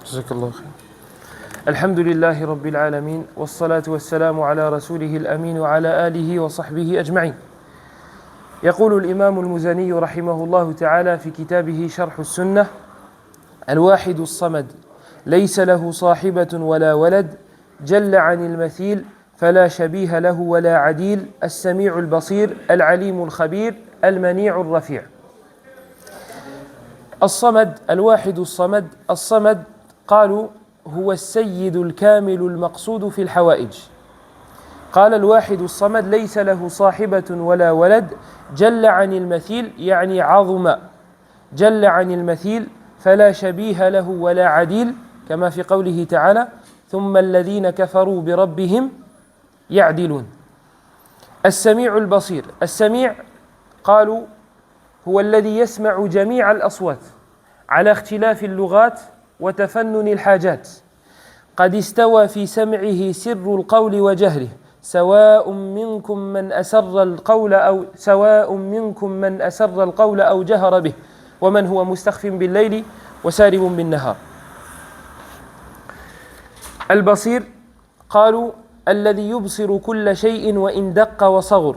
جزاك الله خير. الحمد لله رب العالمين والصلاة والسلام على رسوله الأمين وعلى آله وصحبه أجمعين. يقول الإمام المزني رحمه الله تعالى في كتابه شرح السنة: الواحد الصمد ليس له صاحبة ولا ولد، جل عن المثيل فلا شبيه له ولا عديل، السميع البصير العليم الخبير المنيع الرفيع. الصمد، الواحد الصمد. الصمد قالوا هو السيد الكامل المقصود في الحوائج. قال الواحد الصمد ليس له صاحبة ولا ولد، جل عن المثيل يعني عظم، جل عن المثيل فلا شبيه له ولا عديل، كما في قوله تعالى: ثم الذين كفروا بربهم يعدلون. السميع البصير. السميع قالوا هو الذي يسمع جميع الأصوات على اختلاف اللغات وتفنن الحاجات، قد استوى في سمعه سر القول وجهره، سواء منكم من أسر القول أو جهر به، ومن هو مستخف بالليل وسارب بالنهار. البصير قالوا الذي يبصر كل شيء وإن دق وصغر،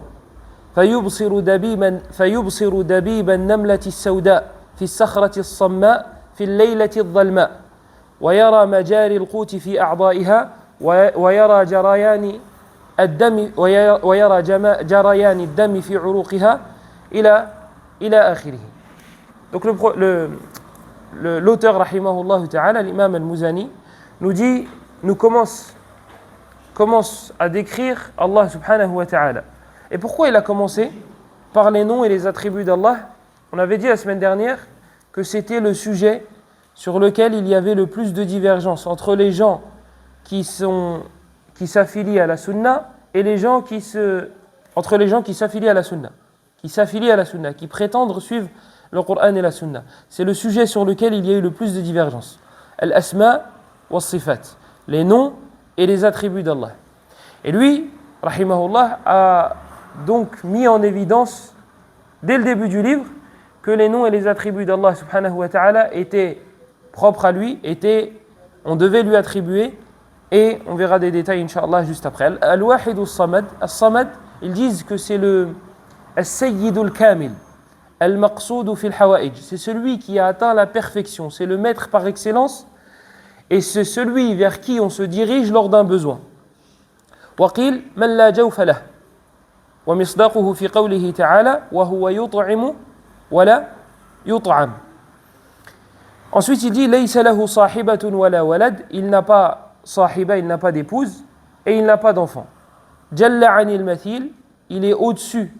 فيبصر دبيب النملة السوداء في الصخرة الصماء في الليلة الظلماء، ويرى مجاري القوت في أعضائها، ويرى جريان الدم في عروقها إلى آخره. Donc l'auteur rahimahullah ta'ala, l'imam al-Muzani, nous commence à décrire Allah subhanahu wa ta'ala. Et pourquoi il a commencé par les noms et les attributs d'Allah? On avait dit la semaine dernière que c'était le sujet sur lequel il y avait le plus de divergence entre les gens qui s'affilient à la sunna et entre les gens qui s'affilient à la sunna, qui prétendent suivre le Coran et la sunna. C'est le sujet sur lequel il y a eu le plus de divergence. Al-asma wa sifat, les noms et les attributs d'Allah. Et lui, rahimahullah, a donc mis en évidence dès le début du livre que les noms et les attributs d'Allah subhanahu wa ta'ala étaient propres à lui, on devait lui attribuer, et on verra des détails incha'Allah juste après. Al-Wahid al-Samad, al-Samad, ils disent que c'est le Al-Sayyid al-Kamil, al-Maqsoud fi al-Hawa'ij, c'est celui qui a atteint la perfection, c'est le maître par excellence, et c'est celui vers qui on se dirige lors d'un besoin. وقيل من لا جوف له ومصداقه في قوله تعالى وهو يطعم ولا يطعم. Ensuite il dit ليس له صاحبة ولا ولد, il n'a pas صاحبة, il n'a pas d'épouse et il n'a pas d'enfant. جل عن المثيل, il est au-dessus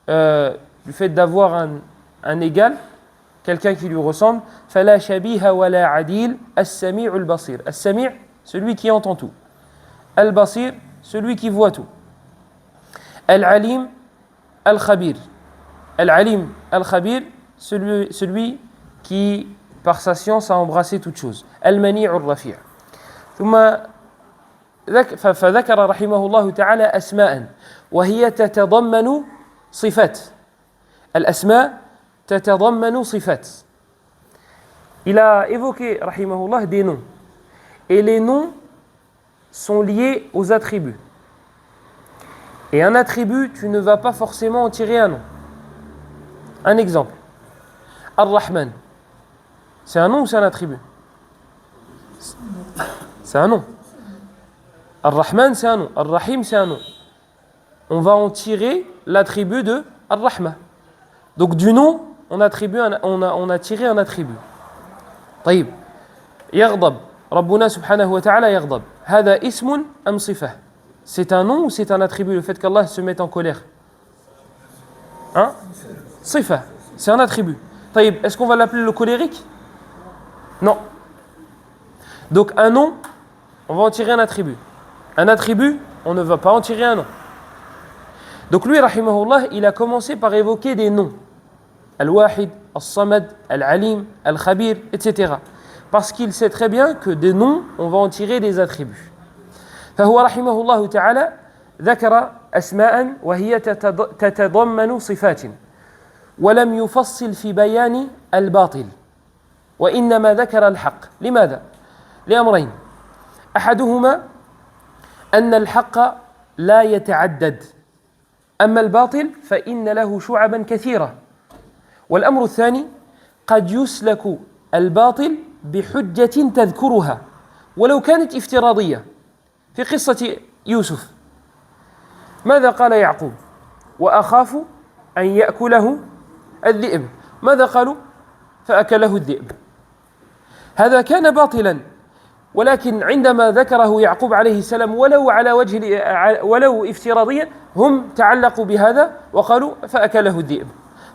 du fait d'avoir un égal, quelqu'un qui lui ressemble. فلا شبيه ولا عديل السميع البصير. السميع, celui qui entend tout. البصير, celui qui voit tout. Al-Alim, Al-Khabir. Al-Alim, Al-Khabir, celui qui, par sa science, a embrassé toute chose. Al-Mani' al-Rafi'. ثم فذكر رحمه الله تعالى أسماء وهي تتضمن صفات. الأسماء تتضمن صفات. Il a évoqué rahimahullah des noms. Et les noms sont liés aux attributs. Et un attribut, tu ne vas pas forcément en tirer un nom. Un exemple. Ar-Rahman. C'est un nom ou c'est un attribut? C'est un nom. Ar-Rahman, c'est un nom. Ar-Rahim, c'est un nom. On va en tirer l'attribut de Ar-Rahma. Donc du nom, on a tiré un attribut. طيب. يغضب. ربنا سبحانه وتعالى يغضب. هذا اسم أم صفة? C'est un nom ou c'est un attribut, le fait qu'Allah se mette en colère? Hein? Sifa, c'est un attribut. طيب, est-ce qu'on va l'appeler le colérique? Non. Donc un nom, on va en tirer un attribut. Un attribut, on ne va pas en tirer un nom. Donc lui, rahimahullah, il a commencé par évoquer des noms. Al-Wahid, Al-Samad, Al-Alim, Al-Khabir, etc. Parce qu'il sait très bien que des noms, on va en tirer des attributs. فهو رحمه الله تعالى ذكر أسماء وهي تتضمن صفات ولم يفصل في بيان الباطل وإنما ذكر الحق. لماذا؟ لأمرين أحدهما أن الحق لا يتعدد أما الباطل فإن له شعبا كثيرة والأمر الثاني قد يسلك الباطل بحجة تذكرها ولو كانت افتراضية في قصة يوسف ماذا قال يعقوب وأخاف أن يأكله الذئب ماذا قالوا فأكله الذئب هذا كان باطلا ولكن عندما ذكره يعقوب عليه السلام ولو على وجه ولو افتراضيا هم تعلقوا بهذا وقالوا فأكله الذئب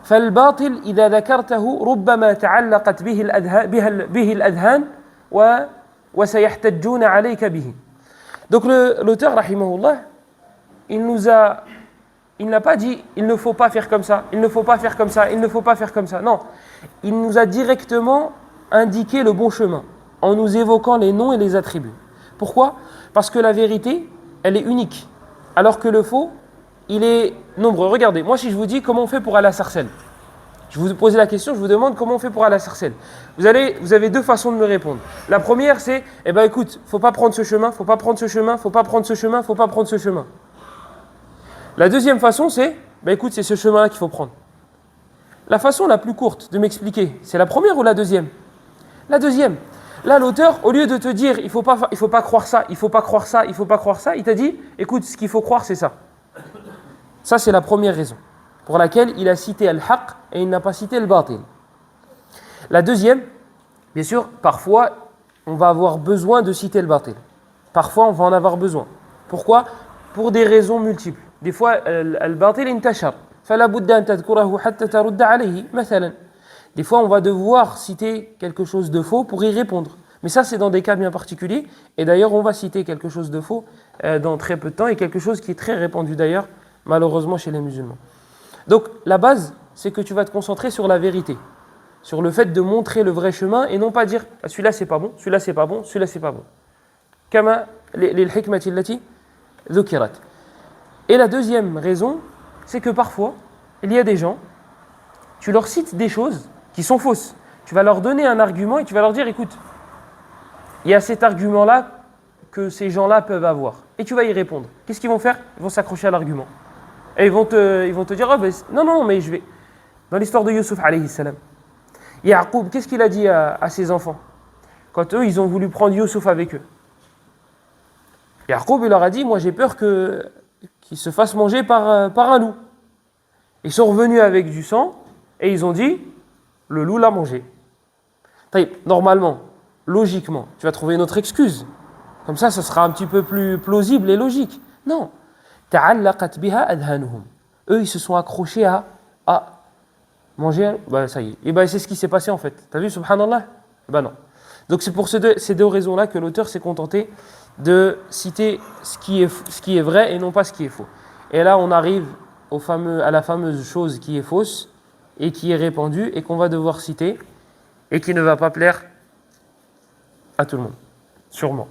فالباطل إذا ذكرته ربما تعلقت به الأذهان وسيحتجون عليك به. Donc l'auteur rahimahullah il n'a pas dit il ne faut pas faire comme ça, il ne faut pas faire comme ça, il ne faut pas faire comme ça. Non, il nous a directement indiqué le bon chemin en nous évoquant les noms et les attributs. Pourquoi ? Parce que la vérité, elle est unique, alors que le faux, il est nombreux. Regardez, moi si je vous dis comment on fait pour aller à Sarcelles, je vous pose la question, je vous demande comment on fait pour aller à Sarcelles. Vous avez deux façons de me répondre. La première c'est, écoute, faut pas prendre ce chemin, faut pas prendre ce chemin, faut pas prendre ce chemin, faut pas prendre ce chemin. La deuxième façon c'est, écoute, c'est ce chemin-là qu'il faut prendre. La façon la plus courte de m'expliquer, c'est la première ou la deuxième ? La deuxième. Là, l'auteur, au lieu de te dire il faut pas croire ça, il faut pas croire ça, il faut pas croire ça, il t'a dit écoute, ce qu'il faut croire, c'est ça. Ça, c'est la première raison pour laquelle il a cité al-haq et il n'a pas cité al-batil. La deuxième, bien sûr, parfois, on va avoir besoin de citer al-batil. Parfois, on va en avoir besoin. Pourquoi ? Pour des raisons multiples. Des fois, al-batil intashar. فلا بد أن تذكره حتى ترد عليه مثلا. Des fois, on va devoir citer quelque chose de faux pour y répondre. Mais ça, c'est dans des cas bien particuliers. Et d'ailleurs, on va citer quelque chose de faux dans très peu de temps et quelque chose qui est très répandu d'ailleurs, malheureusement, chez les musulmans. Donc, la base, c'est que tu vas te concentrer sur la vérité, sur le fait de montrer le vrai chemin et non pas dire « celui-là, c'est pas bon, celui-là, c'est pas bon, celui-là, c'est pas bon ». Kama lil-hikmati allati dhukirat. Et la deuxième raison, c'est que parfois, il y a des gens, tu leur cites des choses qui sont fausses. Tu vas leur donner un argument et tu vas leur dire, écoute, il y a cet argument-là que ces gens-là peuvent avoir. Et tu vas y répondre. Qu'est-ce qu'ils vont faire ? Ils vont s'accrocher à l'argument. Et ils vont te dire, non, mais je vais. Dans l'histoire de Yusuf, alayhi salam, Ya'qub, qu'est-ce qu'il a dit à ses enfants ? Quand eux, ils ont voulu prendre Yusuf avec eux. Ya'qub, il leur a dit, moi j'ai peur qu'ils se fassent manger par un loup. Ils sont revenus avec du sang et ils ont dit, le loup l'a mangé. Normalement, logiquement, tu vas trouver une autre excuse. Comme ça sera un petit peu plus plausible et logique. Non. Ta'allaqat biha adhanuhum. Eux, ils se sont accrochés à manger. Ça y est. Et c'est ce qui s'est passé en fait. T'as vu, subhanallah ? Non. Donc c'est pour ces deux raisons-là que l'auteur s'est contenté de citer ce qui est vrai et non pas ce qui est faux. Et là, on arrive à la fameuse chose qui est fausse et qui est répandue et qu'on va devoir citer et qui ne va pas plaire à tout le monde, sûrement.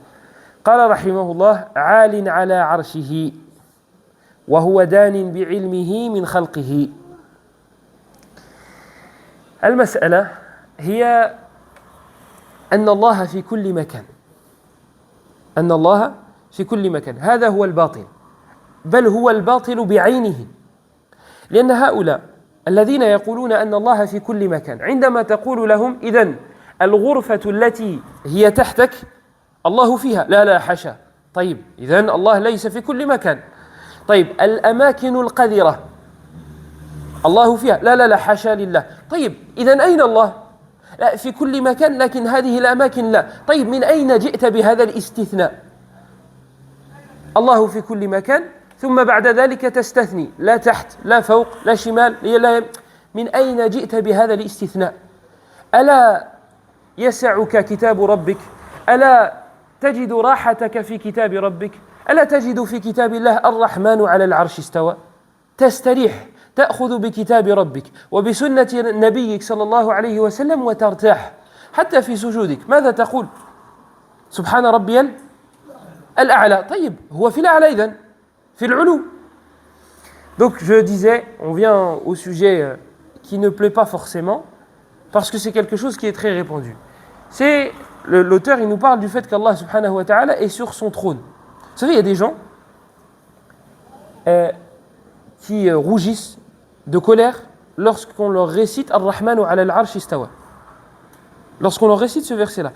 قال رحمه الله عال على عرشه وهو دان بعلمه من خلقه. المسألة هي أن الله في كل مكان. أن الله في كل مكان. هذا هو الباطل. بل هو الباطل بعينه. لأن هؤلاء الذين يقولون أن الله في كل مكان عندما تقول لهم إذن الغرفة التي هي تحتك الله فيها لا حاشا طيب إذن الله ليس في كل مكان طيب الأماكن القذرة الله فيها لا حاشا لله طيب إذن أين الله لا في كل مكان لكن هذه الأماكن لا طيب من أين جئت بهذا الاستثناء الله في كل مكان ثم بعد ذلك تستثني لا تحت لا فوق لا شمال لا من أين جئت بهذا الاستثناء ألا يسعك كتاب ربك ألا تجد راحتك في كتاب ربك ألا تجد في كتاب الله الرحمن على العرش استوى تستريح تأخذ بكتاب ربك وبسنة نبيك صلى الله عليه وسلم وترتاح حتى في سجودك ماذا تقول سبحان ربي الأعلى طيب هو في الأعلى إذن في العلو. Donc je disais, on vient au sujet qui ne plaît pas forcément parce que c'est quelque chose qui est très répandu. C'est l'auteur il nous parle du fait qu'Allah subhanahu wa ta'ala est sur son trône. Vous savez, il y a des gens qui rougissent de colère lorsqu'on leur récite Ar-Rahmanu ala al-arsh istawa. Lorsqu'on leur récite ce verset-là.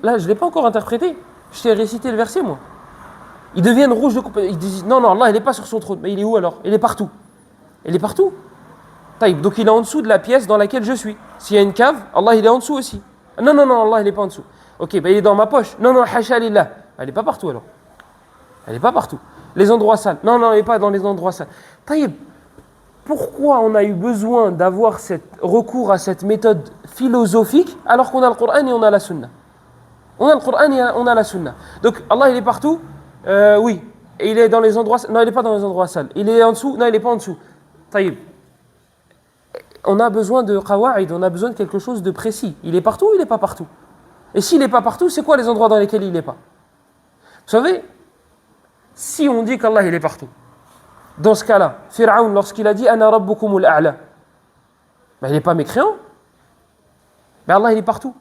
Là, je ne l'ai pas encore interprété. Je t'ai récité le verset, moi. Ils deviennent rouges de colère. Ils disent non, Allah, il n'est pas sur son trône. Mais il est où alors? Il est partout. Il est partout. Donc il est en dessous de la pièce dans laquelle je suis. S'il y a une cave, Allah, il est en dessous aussi. Non, Allah, il n'est pas en dessous. Ok, il est dans ma poche. Non, hasha lillah. Elle n'est pas partout alors. Elle n'est pas partout. Les endroits sales. Non, elle n'est pas dans les endroits sales. Pourquoi on a eu besoin d'avoir recours à cette méthode philosophique alors qu'on a le Coran et on a la Sunna? On a le Coran et on a la Sunna. Donc Allah il est partout. Oui. Et il est dans les endroits. Non, il n'est pas dans les endroits sales. Il est en dessous. Non, il n'est pas en dessous. Taïb. On a besoin de qawa'id, on a besoin de quelque chose de précis. Il est partout ou il n'est pas partout? Et s'il n'est pas partout, c'est quoi les endroits dans lesquels il n'est pas? Vous savez, si on dit qu'Allah il est partout, dans ce cas-là, Fir'aun, lorsqu'il a dit Ana rabbukumul a'la, il n'est pas mécréant. Mais Allah il est partout.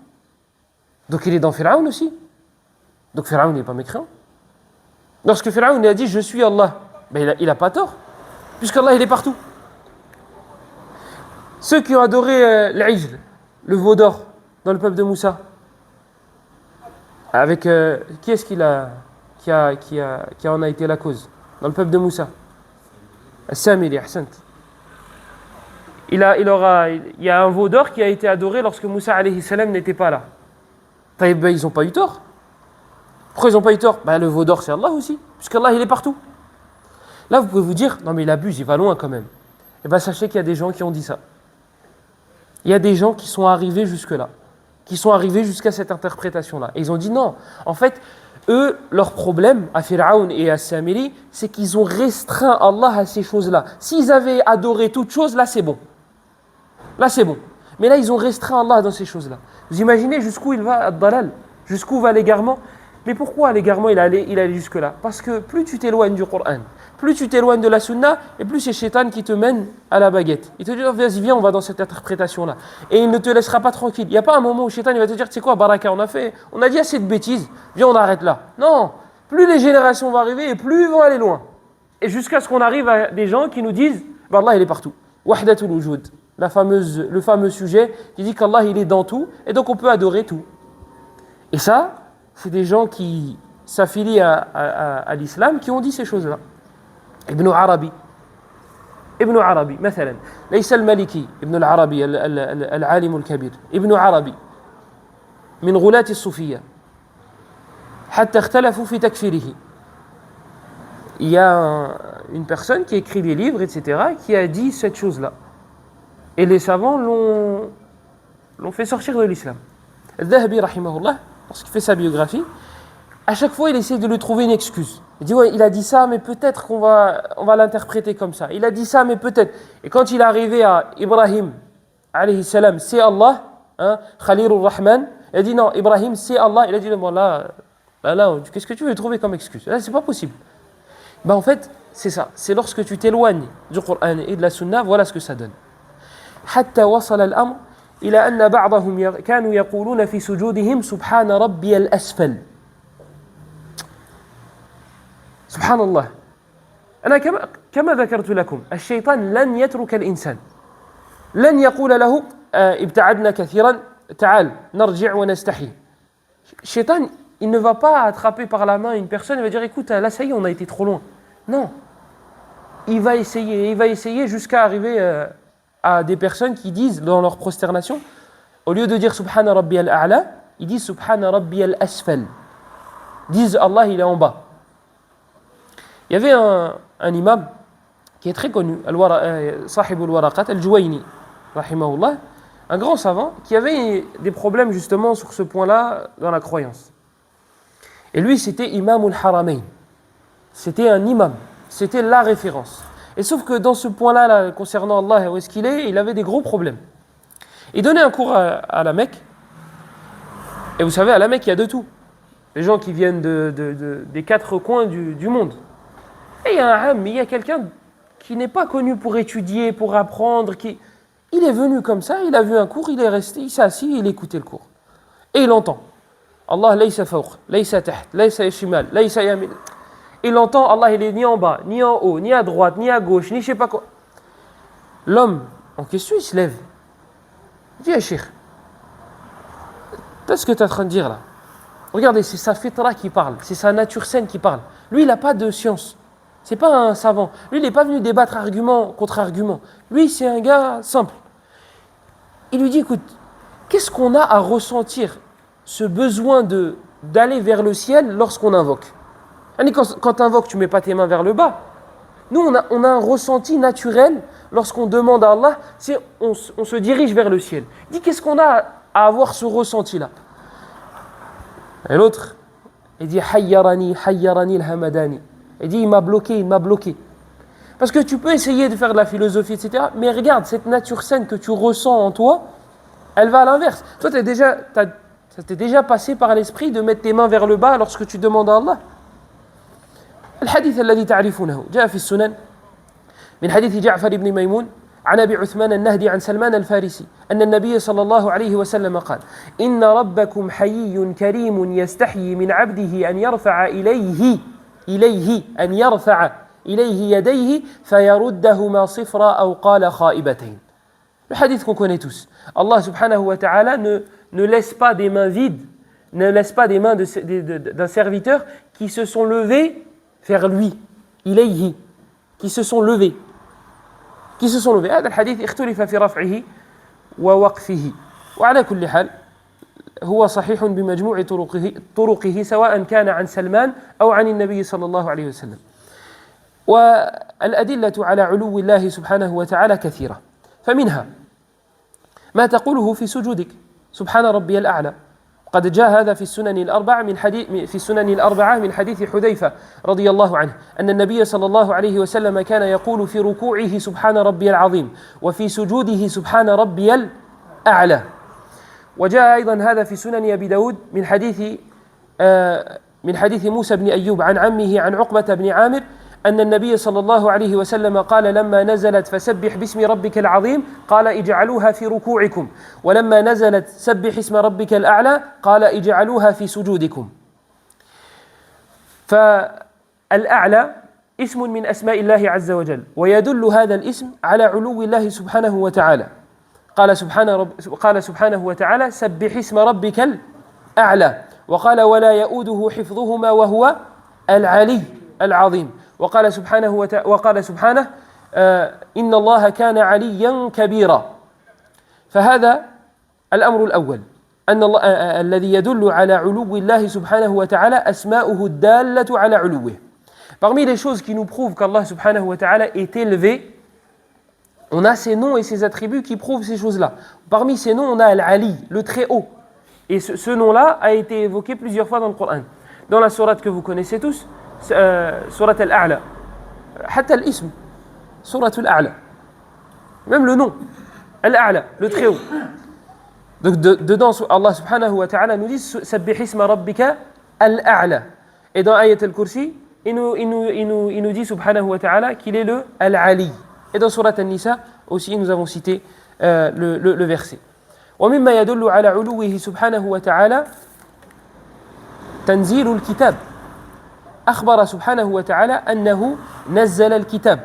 Donc il est dans Fir'aun aussi. Donc Fir'aun n'est pas mécréant. Lorsque Fir'aun a dit je suis Allah, il n'a pas tort, puisqu'Allah il est partout. Ceux qui ont adoré l'Ijl, le veau d'or, dans le peuple de Moussa, avec qui est-ce qui en a été la cause dans le peuple de Moussa? As-Samiri, ahsant. Il y a un veau d'or qui a été adoré lorsque Moussa alayhi salam n'était pas là. Ils n'ont pas eu tort. Pourquoi ils n'ont pas eu tort? Le veau d'or c'est Allah aussi, puisqu'Allah il est partout. Là vous pouvez vous dire, non mais il abuse, il va loin quand même. Sachez qu'il y a des gens qui ont dit ça. Il y a des gens qui sont arrivés jusque-là, qui sont arrivés jusqu'à cette interprétation-là. Et ils ont dit non. En fait, eux, leur problème, à Fir'aun et à Samiri, c'est qu'ils ont restreint Allah à ces choses-là. S'ils avaient adoré toutes choses, là c'est bon. Là c'est bon. Mais là, ils ont restreint Allah dans ces choses-là. Vous imaginez jusqu'où il va, ad-dalal, jusqu'où va l'égarement? Mais pourquoi l'égarement, il allait jusque-là? Parce que plus tu t'éloignes du Coran, plus tu t'éloignes de la Sunna, et plus c'est Shaitan qui te mène à la baguette. Il te dit, vas-y, viens, on va dans cette interprétation-là. Et il ne te laissera pas tranquille. Il n'y a pas un moment où Shaitan il va te dire, tu sais quoi, Baraka, on a dit assez de bêtises, viens, on arrête là. Non, plus les générations vont arriver, et plus ils vont aller loin. Et jusqu'à ce qu'on arrive à des gens qui nous disent, Allah, il est partout. Wahdatul wujud, le fameux sujet qui dit qu'Allah, il est dans tout, et donc on peut adorer tout. Et ça, c'est des gens qui s'affilient à l'islam qui ont dit ces choses-là. ابن عربي مثلا ليس المالكي ابن العربي العالم الكبير ابن عربي من غلاة الصوفية حتى اختلفوا في تكفيره. Il y a une personne qui écrit des livres, etc., qui a dit cette chose-là. Et les savants l'ont fait sortir de l'islam. Al-Dhahabi, rahimahullah, lorsqu'il fait sa biographie, à chaque fois, il essaie de lui trouver une excuse. Il dit, ouais, il a dit ça, mais peut-être qu'on va l'interpréter comme ça. Il a dit ça, mais peut-être. Et quand il est arrivé à Ibrahim, alayhi salam, c'est Allah, Khalilur Rahman, il a dit, non, Ibrahim, c'est Allah. Il a dit, bon, là, qu'est-ce que tu veux trouver comme excuse? Là, c'est pas possible. En fait, c'est ça. C'est lorsque tu t'éloignes du Coran et de la Sunna, voilà ce que ça donne. حتى وصل الأمر إلى أن بعضهم كانوا يقولون في سجودهم سبحان ربي الأسفل. سبحان الله. أنا كما ذكرت لكم الشيطان لن يترك الإنسان. لن يقول له ابتعدنا كثيرا تعال نرجع ونستحي. الشيطان il ne va pas attraper par la main une personne et va dire écoute là ça y est on a été trop loin. Non. Il va essayer jusqu'à arriver à des personnes qui disent dans leur prosternation, au lieu de dire Subhana Rabbi al-A'la, ils disent Subhana Rabbi al-Asfal. Ils disent Allah il est en bas. Il y avait un imam qui est très connu, Sahib al-Waraqat, al-Juwayni, rahimahullah, un grand savant qui avait des problèmes justement sur ce point-là dans la croyance. Et lui c'était Imam al-Haramain. C'était un imam, c'était la référence. Et sauf que dans ce point-là, là, concernant Allah, où est-ce qu'il est, il avait des gros problèmes. Il donnait un cours à la Mecque. Et vous savez, à la Mecque, il y a de tout. Les gens qui viennent des quatre coins du monde. Et il y a quelqu'un qui n'est pas connu pour étudier, pour apprendre. Il est venu comme ça, il a vu un cours, il est resté, il s'est assis, il écoutait le cours. Et il entend. Allah laysa fawq, laysa taht, laysa shimal, laysa yamin. Il entend Allah, il est ni en bas, ni en haut, ni à droite, ni à gauche, ni je sais pas quoi. L'homme en question, il se lève. Il dit, Cheikh, qu'est-ce que tu es en train de dire là? Regardez, c'est sa fitra qui parle, c'est sa nature saine qui parle. Lui, il n'a pas de science. C'est pas un savant. Lui, il n'est pas venu débattre argument contre argument. Lui, c'est un gars simple. Il lui dit, écoute, qu'est-ce qu'on a à ressentir ce besoin d'aller vers le ciel lorsqu'on invoque? Quand tu invoques, tu ne mets pas tes mains vers le bas. Nous, on a un ressenti naturel lorsqu'on demande à Allah, on se dirige vers le ciel. Il dit, qu'est-ce qu'on a à avoir ce ressenti-là? Et l'autre, il dit, hayyarani al-hamadani. Il dit, il m'a bloqué. Parce que tu peux essayer de faire de la philosophie, etc. Mais regarde, cette nature saine que tu ressens en toi, elle va à l'inverse. Toi, ça t'est déjà passé par l'esprit de mettre tes mains vers le bas lorsque tu demandes à Allah. الحديث الذي تعرفونه جاء في السنن من حديث جعفر بن ميمون عن أبي عثمان النهدي عن سلمان الفارسي أن النبي صلى الله عليه وسلم قال إن ربكم حيي كريم يستحيي من عبده أن يرفع إليه يديه فيردهما صفرا أو قال خائبتين. Le hadith qu'on connaît tous. Allah subhanahu wa ta'ala ne laisse pas des mains vides, ne laisse pas des mains d'un serviteur qui se sont levés vers lui, ilayhi, qui se sont levés. هذا الحديث اختلف في رفعه ووقفه وعلى كل حال هو صحيح بمجموع طرقه سواء كان عن سلمان أو عن النبي صلى الله عليه وسلم. والأدلة على علو الله سبحانه وتعالى كثيرة، فمنها ما تقوله في سجودك سبحان ربي الأعلى. قد جاء هذا في السنن الأربعة من حديث حذيفة رضي الله عنه أن النبي صلى الله عليه وسلم كان يقول في ركوعه سبحان ربي العظيم وفي سجوده سبحان ربي الأعلى. وجاء أيضا هذا في سنن أبي داود من حديث موسى بن أيوب عن عمه عن عقبة بن عامر أن النبي صلى الله عليه وسلم قال لما نزلت فسبح باسم ربك العظيم قال اجعلوها في ركوعكم ولما نزلت سبح اسم ربك الأعلى قال اجعلوها في سجودكم. فالأعلى اسم من أسماء الله عز وجل ويدل هذا الاسم على علو الله سبحانه وتعالى. قال سبحانه وتعالى سبح اسم ربك الأعلى وقال ولا يؤوده حفظهما وهو العلي العظيم. وقال سبحانه إن الله كان عليا كبيرا. فهذا الأمر الأول أن الله الذي يدل على علو الله سبحانه وتعالى أسماؤه الدالة على علوه. Parmi les choses qui nous prouvent qu'Allah subhanahu wa ta'ala est élevé, on a ses noms et ses attributs qui prouvent ces choses-là. Parmi ces noms, on a Al-Ali, le très haut. Et ce nom-là a été évoqué plusieurs fois dans le Coran. Dans la sourate que vous connaissez tous, Surat Al-A'la, حتى الاسم Surat Al-A'la, même le nom Al-A'la, le très haut. Donc dedans Allah subhanahu wa ta'ala nous dit Sabbih isma rabbika Al-A'la. Et dans Ayat Al-Kursi il nous dit subhanahu wa ta'ala qu'il est le Al-Ali. Et dans Surat An-Nisa aussi nous avons cité le verset. ومما يدل على علوه سبحانه وتعالى تنزيل الكتاب. أخبر سبحانه وتعالى أنه نزل الكتاب.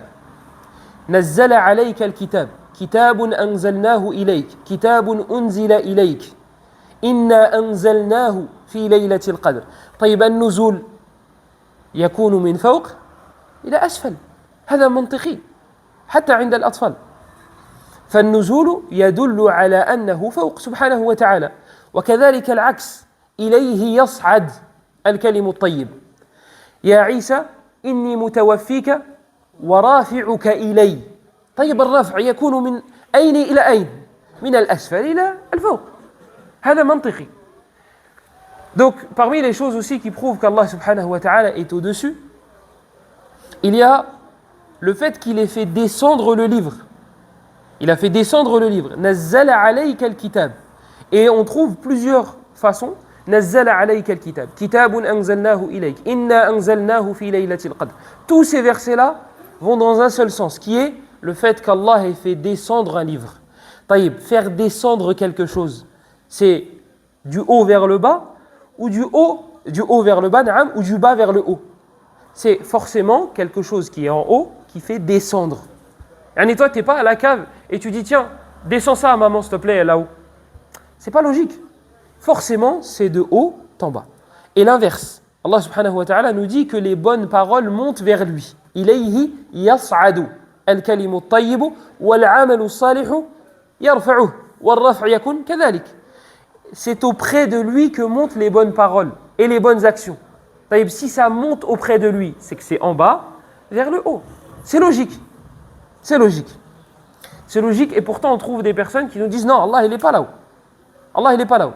نزل عليك الكتاب كتاب أنزلناه إليك كتاب أنزل إليك إنا أنزلناه في ليلة القدر. طيب النزول يكون من فوق إلى أسفل، هذا منطقي حتى عند الأطفال. فالنزول يدل على أنه فوق سبحانه وتعالى، وكذلك العكس إليه يصعد الكلم الطيب. يا عيسى إني متوفيك ورافعك إلي. طيب الرفع يكون من أين إلى أين؟ من الأسفل إلى الفوق. هذا منطقي. Donc parmi les choses aussi qui prouvent qu'Allah subhanahu wa ta'ala est au-dessus, il y a le fait qu'il ait fait descendre le livre. Il a fait descendre le livre. Nazzala alayka al-kitab. Et on trouve plusieurs façons. Nazzala alayka al-kitab. Kitabun anzalnahu ilayk. Inna anzalnahu fi laylatil qadr. Tous ces versets-là vont dans un seul sens, qui est le fait qu'Allah ait fait descendre un livre. Taïb, faire descendre quelque chose, c'est du haut vers le bas, ou du haut vers le bas, naam, ou du bas vers le haut. C'est forcément quelque chose qui est en haut qui fait descendre. Et toi, tu n'es pas à la cave et tu dis tiens, descends ça à maman s'il te plaît là-haut. C'est pas logique. Forcément, c'est de haut en bas. Et l'inverse. Allah subhanahu wa ta'ala nous dit que les bonnes paroles montent vers lui. Ilayhi yas'adu al-kalimu at-tayyibu wal-'amalu as-salihu yarfa'uhu wal-raf'u yakun kadhalik. C'est auprès de lui que montent les bonnes paroles et les bonnes actions. Si ça monte auprès de lui, c'est que c'est en bas vers le haut. C'est logique. C'est logique. C'est logique et pourtant on trouve des personnes qui nous disent non, Allah il n'est pas là-haut. Allah il n'est pas là-haut.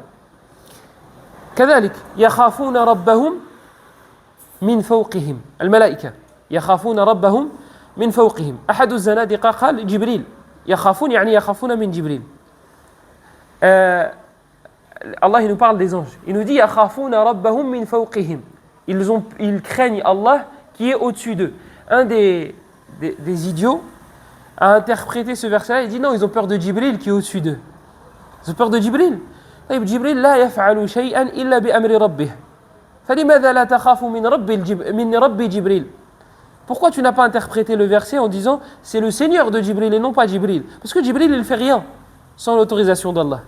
كذلك يخافون ربهم من فوقهم الملائكة يخافون ربهم من فوقهم أحد الزنادقة قال جبريل يخافون يعني يخافون من جبريل Allah il nous parle des anges il nous dit يخافون ربهم من فوقهم ils craignent Allah qui est au-dessus d'eux. Un des idiots a interprété ce verset-là, il dit non, ils ont peur de Jibril qui est au-dessus d'eux. Ils ont peur de Jibril. Jibril لا يفعل شيئا إلا بأمر ربه. فلماذا لا تخاف من رب جبريل. Pourquoi tu n'as pas interprété le verset en disant c'est le Seigneur de Jibril et non pas Jibril? Parce que Jibril il ne fait rien sans l'autorisation d'Allah.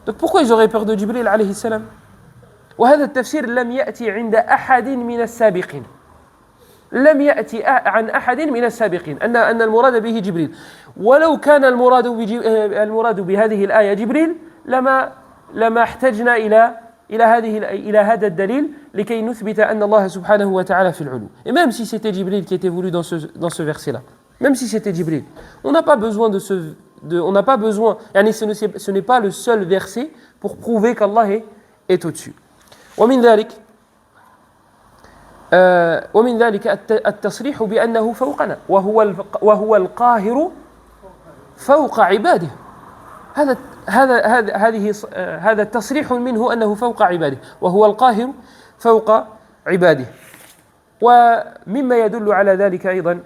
Donc pourquoi ils auraient peur de Jibril alayhi salam? وهذا التفسير لم يأتي عند أحد من السابقين. لم يأتي عن أحد من السابقين أن المراد به جبريل. ولو كان المراد بهذه الآية جبريل لما احتجنا إلى هذا الدليل لكي نثبت أن الله سبحانه وتعالى في العلو. Et même si c'était Jibril qui était voulu dans ce verset-là, même si c'était Jibril, on n'a pas besoin on n'a pas besoin. Ce n'est pas le seul verset pour prouver qu'Allah est au-dessus. ومن ذلك التصريح بأنه فوقنا وهو القاهر فوق عباده. هذا التصريح منه أنه فوق عباده وهو القاهر فوق عباده. ومما يدل على ذلك أيضا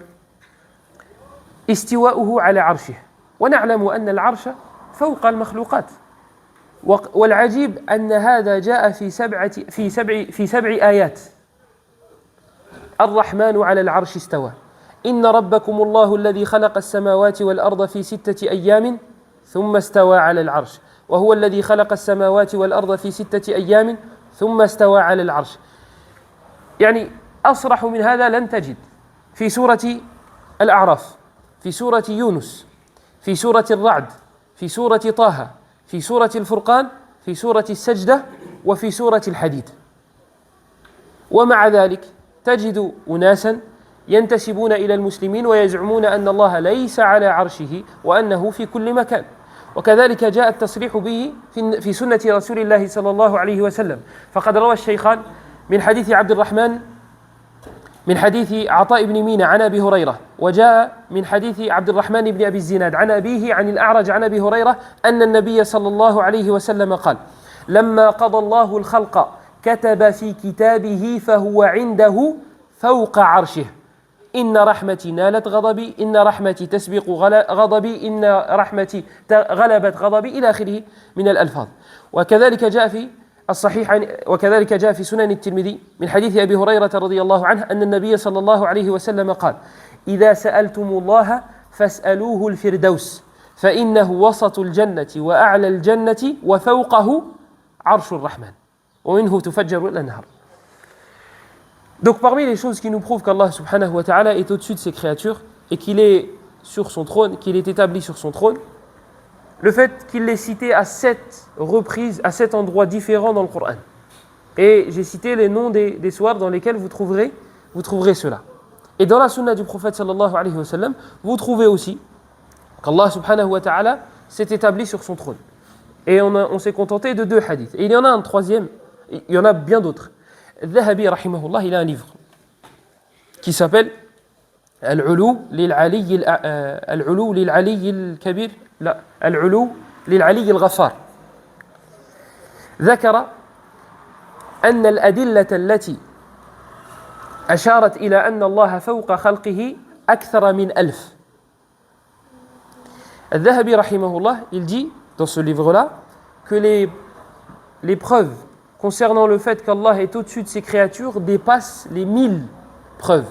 استواؤه على عرشه. ونعلم أن العرش فوق المخلوقات. والعجيب أن هذا جاء في سبع آيات. الرحمن على العرش استوى. إن ربكم الله الذي خلق السماوات والأرض في 6 أيام ثم استوى على العرش وهو الذي خلق السماوات والأرض في 6 أيام ثم استوى على العرش. أصرح من هذا لن تجد في سورة الأعراف، في سورة يونس، في سورة الرعد، في سورة طه، في سورة الفرقان، في سورة السجدة، وفي سورة الحديد. ومع ذلك تجد أناسا ينتسبون إلى المسلمين ويزعمون أن الله ليس على عرشه وأنه في كل مكان. وكذلك جاء التصريح به في سنة رسول الله صلى الله عليه وسلم. فقد روى الشيخان من حديث عطاء بن مينة عن أبي هريرة، وجاء من حديث عبد الرحمن بن أبي الزناد عن أبيه عن الأعرج عن أبي هريرة أن النبي صلى الله عليه وسلم قال: لما قضى الله الخلق كتب في كتابه فهو عنده فوق عرشه إن رحمتي نالت غضبي، إن رحمتي تسبق غضبي، إن رحمتي غلبت غضبي، إلى آخره من الألفاظ. وكذلك جاء في الصحيح، وكذلك جاء في سنن الترمذي من حديث أبي هريرة رضي الله عنه أن النبي صلى الله عليه وسلم قال: إذا سألتم الله فاسألوه الفردوس فإنه وسط الجنة وأعلى الجنة وفوقه عرش الرحمن ومنه تفجر الأنهار. Donc parmi les choses qui nous prouvent qu'Allah subhanahu wa ta'ala est au-dessus de ses créatures et qu'il est sur son trône, qu'il est établi sur son trône, le fait qu'il l'ait cité à 7 reprises, à 7 endroits différents dans le Coran. Et j'ai cité les noms des soirs dans lesquels vous trouverez cela. Et dans la sunna du prophète sallallahu alayhi wa sallam, vous trouvez aussi qu'Allah subhanahu wa ta'ala s'est établi sur son trône. Et on s'est contenté de 2 hadiths. Et il y en a un troisième, il y en a bien d'autres. Dhahabi rahimahullah, il a un livre qui s'appelle Al-Ulu lil-Ali al-Kabir, لا العلو للعلي الغفار. ذكر أن الأدلة التي أشارت إلى أن الله فوق خلقه أكثر من 1000. الذهبي رحمه الله, il dit dans ce livre-là que les preuves concernant le fait qu'Allah est au-dessus de ses créatures dépasse les 1000 preuves.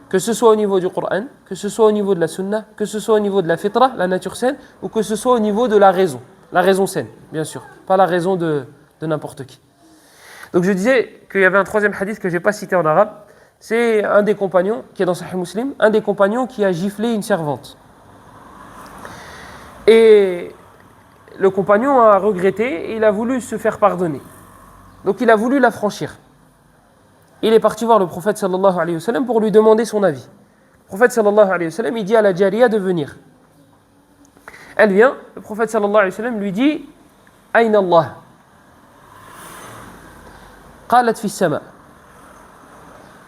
Que ce soit au niveau du Coran, que ce soit au niveau de la Sunna, que ce soit au niveau de la fitra, la nature saine, ou que ce soit au niveau de la raison saine, bien sûr, pas la raison de n'importe qui. Donc je disais qu'il y avait un troisième hadith que je n'ai pas cité en arabe, c'est un des compagnons, qui est dans Sahih Muslim, un des compagnons qui a giflé une servante. Et le compagnon a regretté et il a voulu se faire pardonner. Donc il a voulu la franchir. Il est parti voir le prophète sallallahu alayhi wa sallam pour lui demander son avis. Le prophète sallallahu alayhi wa sallam, il dit à la jariya de venir. Elle vient, le prophète sallallahu alayhi wa sallam lui dit Aïna Allah. قالت في السماء.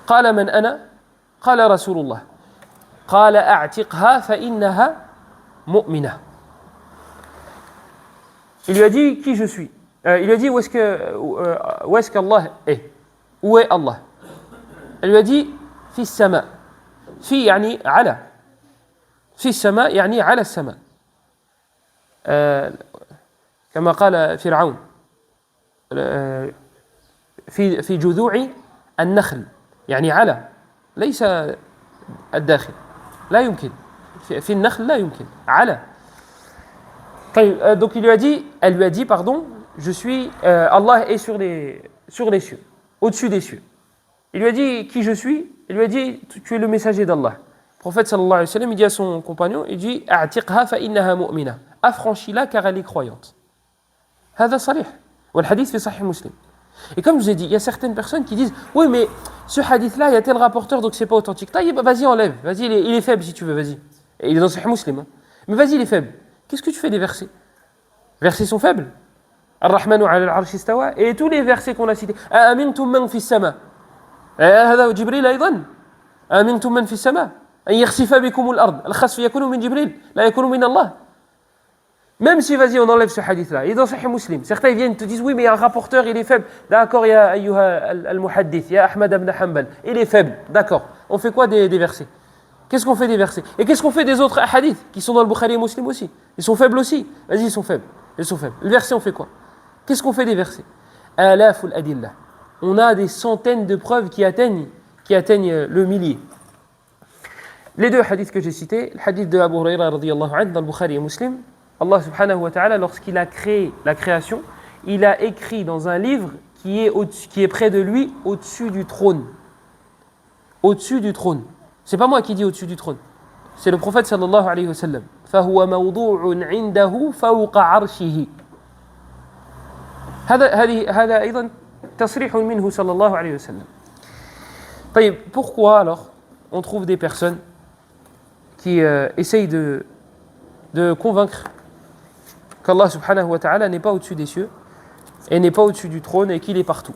قال من أنا؟ قال رسول الله. قال أعتقها فإنها مؤمنة. Il lui a dit qui je suis. Il lui a dit où est-ce qu'Allah est. Où est Allah? Elle lui a dit في السماء. في يعني على. في السماء يعني على السماء. كما قال فرعون. في جذوع النخل يعني على ليس الداخل لا يمكن في النخل لا يمكن على. Donc elle lui a dit pardon, je suis Allah est sur les cieux, au-dessus des cieux. Il lui a dit qui je suis, il lui a dit tu es le messager d'Allah. Le prophète sallallahu alayhi wa sallam, il dit à son compagnon, il dit a'tiqha fa innaha mu'mina, affranchis-la car elle est croyante. هذا صريح والحديث في صحيح مسلم. Et comme je vous ai dit, il y a certaines personnes qui disent oui mais ce hadith-là, il y a tel rapporteur donc c'est pas authentique. Vas-y enlève, vas-y il est faible si tu veux, vas-y. Et il est dans Sahih Muslim. Hein. Mais vas-y il est faible. Qu'est-ce que tu fais des versets? Versets sont faibles. Ar-Rahmanu 'ala al-'arshi istawa et tous les versets qu'on a cités. Amintum man fi as-sama. هذا جبريل أيضا. amintum man fi as-sama. أن يخسف بكم الأرض. الخسف يكون من جبريل لا يكون من الله. Même si, vas-y, on enlève ce hadith-là, il est dans Sahih Muslim. Certains viennent te disent, oui, mais il y a un rapporteur, il est faible. D'accord, il y a Ayyuha al-Muhaddith, il y a Ahmad ibn Hanbal, il est faible. D'accord. On fait quoi des versets? Qu'est-ce qu'on fait des versets? Et qu'est-ce qu'on fait des autres hadiths qui sont dans le Bukhari et Muslim aussi? Ils sont faibles aussi. Vas-y, ils sont faibles. Ils sont faibles. Le verset, on fait quoi? Qu'est-ce qu'on fait des versets? Alaful adillah. On a des centaines de preuves qui atteignent le millier. Les deux hadiths que j'ai cités, le hadith de Abu Huraira radiyallahu anhu dans le Bukhari et Muslim, Allah subhanahu wa ta'ala, lorsqu'il a créé la création, il a écrit dans un livre qui est près de lui, au-dessus du trône. Au-dessus du trône. C'est pas moi qui dis au-dessus du trône. C'est le prophète sallallahu alayhi wa sallam. فَهُوَ مَوْضُوعٌ عِنْدَهُ فَوْقَ عَرْشِهِ. هذا أيضا تصريح منه صلى الله عليه وسلم. طيب, pourquoi alors on trouve des personnes qui essayent de convaincre qu'Allah subhanahu wa ta'ala n'est pas au-dessus des cieux et n'est pas au-dessus du trône et qu'il est partout?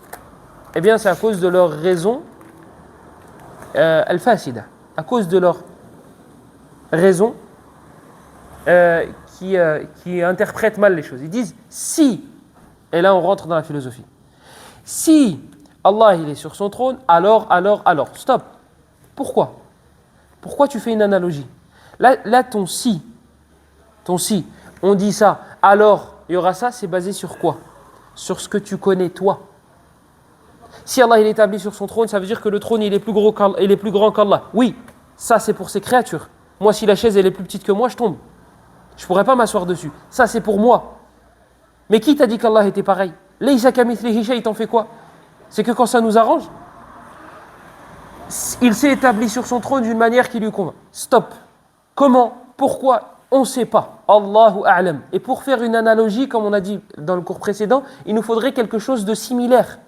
Eh bien, c'est à cause de leur raison al-fasida, à cause de leur raison qui interprètent mal les choses. Ils disent si, et là on rentre dans la philosophie, si Allah il est sur son trône, alors, stop. Pourquoi? Pourquoi tu fais une analogie? Là ton si, on dit ça, alors il y aura ça, c'est basé sur quoi? Sur ce que tu connais toi. Si Allah il est établi sur son trône, ça veut dire que le trône il est plus grand qu'Allah. Oui, ça c'est pour ses créatures. Moi si la chaise elle est plus petite que moi, je tombe. Je ne pourrais pas m'asseoir dessus. Ça c'est pour moi. Mais qui t'a dit qu'Allah était pareil? Laysa kamithlihi shay, t'en fais quoi? C'est que quand ça nous arrange, il s'est établi sur son trône d'une manière qui lui convainc. Stop. Comment? Pourquoi? On ne sait pas. Allahu a'lam. Et pour faire une analogie, comme on a dit dans le cours précédent, il nous faudrait quelque chose de similaire.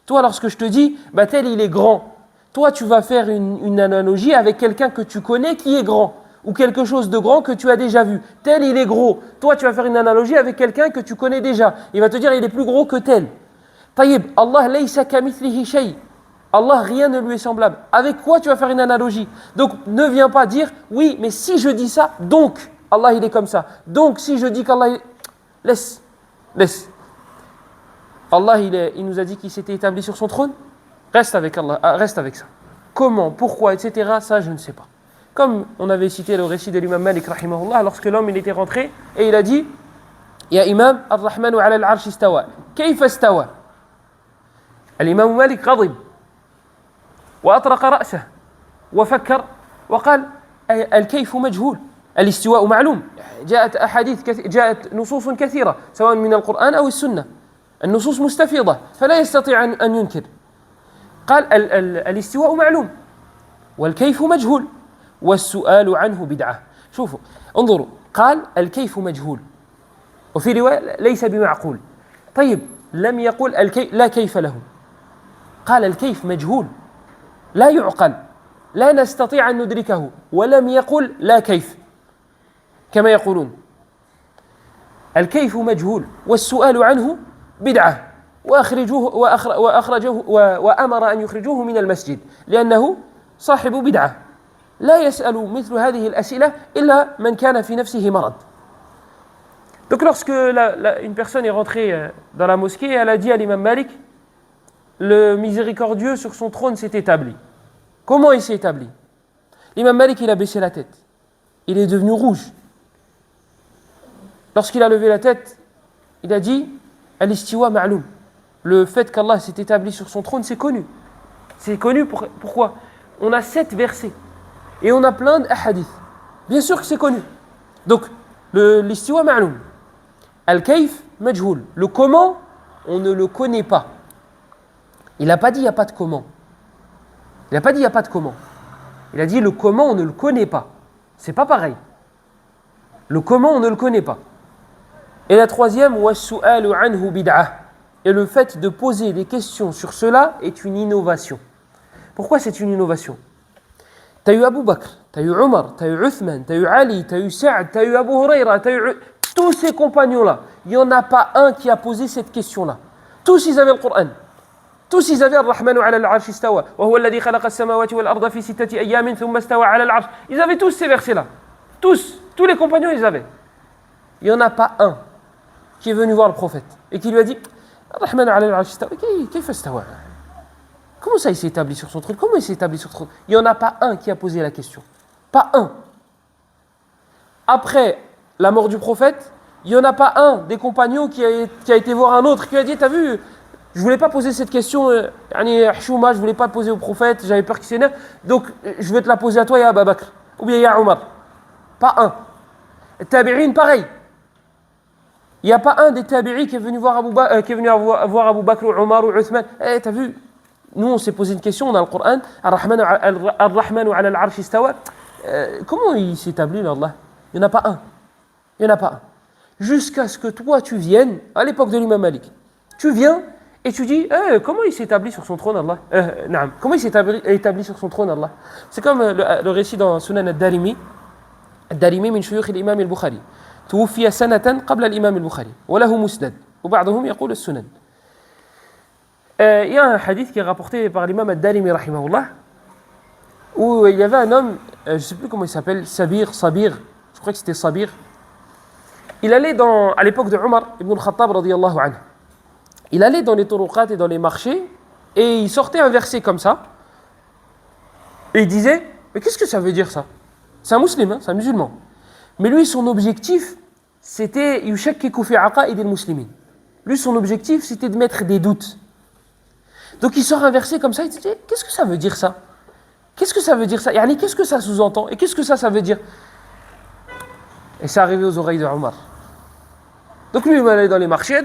Toi, lorsque je te dis, tel il est grand, toi tu vas faire une analogie avec quelqu'un que tu connais qui est grand, ou quelque chose de grand que tu as déjà vu. Tel il est gros. Toi tu vas faire une analogie avec quelqu'un que tu connais déjà. Il va te dire il est plus gros que tel. Taïb, Allah laysa kamithlihi shay. Allah, rien ne lui est semblable. Avec quoi tu vas faire une analogie? Donc, ne viens pas dire, oui, mais si je dis ça, donc, Allah, il est comme ça. Donc, si je dis qu'Allah, laisse. Allah, il nous a dit qu'il s'était établi sur son trône. Reste avec Allah, reste avec ça. Comment, pourquoi, etc., ça, je ne sais pas. Comme on avait cité le récit de l'imam Malik, rahimahullah, lorsque l'homme, il était rentré, et il a dit, Ya imam, ar-Rahmanu ala al-arsh istawa. Kayfa istawa? الإمام مالك غضب وأطرق رأسه وفكر وقال الكيف مجهول الاستواء معلوم جاءت نصوص كثيرة سواء من القرآن أو السنة النصوص مستفيضة فلا يستطيع أن ينكر قال الاستواء معلوم والكيف مجهول والسؤال عنه بدعة شوفوا انظروا قال الكيف مجهول وفي رواية ليس بمعقول طيب لم يقل الكيف لا كيف له قال الكيف مجهول لا يعقل لا نستطيع أن ندركه ولم يقل لا كيف كما يقولون الكيف مجهول والسؤال عنه بدعة وأخرجوه وأمر أن يخرجوه من المسجد لأنه صاحب بدعة لا يسأل مثل هذه الأسئلة إلا من كان في نفسه مرض. Donc lorsque une personne est rentrée dans la mosquée, elle a dit à l'imam Malik, le miséricordieux sur son trône s'est établi. Comment il s'est établi? L'imam Malik, il a baissé la tête. Il est devenu rouge. Lorsqu'il a levé la tête, il a dit Al-istiwa ma'loum. Le fait qu'Allah s'est établi sur son trône, c'est connu. C'est connu pourquoi? On a 7 versets et on a plein d'ahadiths. Bien sûr que c'est connu. Donc, l'istiwa ma'loum. Al-kayf majhoul. Le comment, on ne le connaît pas. Il n'a pas dit il n'y a pas de comment. Il n'a pas dit il n'y a pas de comment. Il a dit le comment, on ne le connaît pas. C'est pas pareil. Le comment, on ne le connaît pas. Et la troisième, was-su'alu anhu bid'ah. Et le fait de poser des questions sur cela est une innovation. Pourquoi c'est une innovation? Tu as eu Abu Bakr, tu as eu Omar, tu as eu Uthman, tu as eu Ali, tu as eu Sa'd, tu as eu Abu Huraira, tu as eu tous ces compagnons-là. Il n'y en a pas un qui a posé cette question-là. Tous ils avaient le Coran. Tous ils avaient Ar-Rahmanu ala al-Arsh istawa. Wa huwa alladhi khalaqa as-samawati wal-arda fi sittati ayyamin thumma istawa ala al-Arsh. Ils avaient tous ces versets-là. Tous les compagnons ils avaient. Il n'y en a pas un qui est venu voir le prophète et qui lui a dit Ar-Rahmanu ala al-Arsh istawa. Kayfa istawa? Comment ça il s'est établi sur son trône? Comment il s'est établi sur son trône? Il n'y en a pas un qui a posé la question. Pas un. Après la mort du prophète, il n'y en a pas un des compagnons qui a été voir un autre qui a dit t'as vu, je ne voulais pas poser cette question, je ne voulais pas la poser au prophète, j'avais peur qu'il s'énerve, donc je vais te la poser à toi, ya Abu Bakr, ou bien ya Omar. Pas un. Tabi'in, pareil. Il n'y a pas un des tabi'is qui est venu voir Abu Bakr ou Omar ou Uthman. T'as vu, nous on s'est posé une question dans le Coran, Ar-Rahmanu ala al-Arsh istawa. Comment il s'est établi là, Allah? Il n'y en a pas un. Il n'y en a pas un. Jusqu'à ce que toi tu viennes, à l'époque de l'imam Malik, tu viens et tu dis comment il s'est établi sur son trône Allah? Comment il s'est établi sur son trône Allah? C'est comme le récit dans Sunan al-Darimi. الدارمي من شيوخ الإمام البخاري توفي سنة قبل الإمام البخاري وله مسند وبعضهم يقول السنن. Il y a un hadith qui est rapporté par l'imam al-Darimi rahimahullah où il y avait un homme, je ne sais plus comment il s'appelle, Sabir, je crois que c'était Sabir. Il allait à l'époque de Omar ibn al-Khattab radiyallahu anhu. Il allait dans les turuqat et dans les marchés et il sortait un verset comme ça et il disait mais qu'est-ce que ça veut dire ça? C'est un musulman, c'est un musulman. Mais lui, son objectif, c'était yushakkiku fi aqaid al-muslimin. Lui, son objectif, c'était de mettre des doutes. Donc il sort un verset comme ça, il dit qu'est-ce que ça veut dire ça? Qu'est-ce que ça veut dire ça? Yani, qu'est-ce que ça sous-entend? Et qu'est-ce que ça veut dire? Et c'est arrivé aux oreilles de Omar. Donc lui, il allait dans les marchés, eux,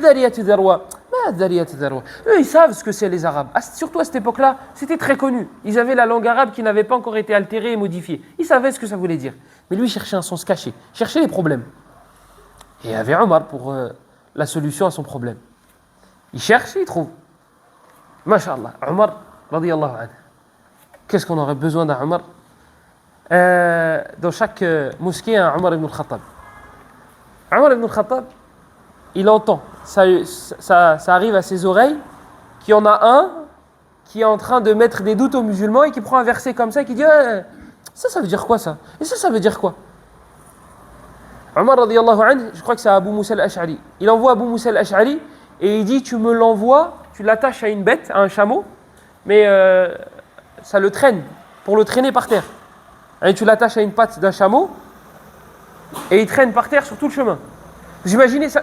ils savent ce que c'est les Arabes. Surtout à cette époque-là, c'était très connu. Ils avaient la langue arabe qui n'avait pas encore été altérée et modifiée. Ils savaient ce que ça voulait dire. Mais lui, il cherchait un sens caché, cherchait les problèmes. Et il y avait Omar pour la solution à son problème. Il cherche et il trouve. Masha'Allah, Omar, radiyallahu anhu. Qu'est-ce qu'on aurait besoin d'un Omar? Dans chaque mosquée, un Omar ibn al-Khattab. Omar ibn al-Khattab, il entend, ça arrive à ses oreilles, qu'il y en a un qui est en train de mettre des doutes aux musulmans et qui prend un verset comme ça et qui dit ça veut dire quoi ça? Et ça veut dire quoi? Omar radiyallahu anhu, je crois que c'est Abu Musa al-Ash'ari. Il envoie Abu Musa al-Ash'ari et il dit tu me l'envoies, tu l'attaches à une bête, à un chameau, mais ça le traîne, pour le traîner par terre. Et tu l'attaches à une patte d'un chameau et il traîne par terre sur tout le chemin. Vous imaginez, ça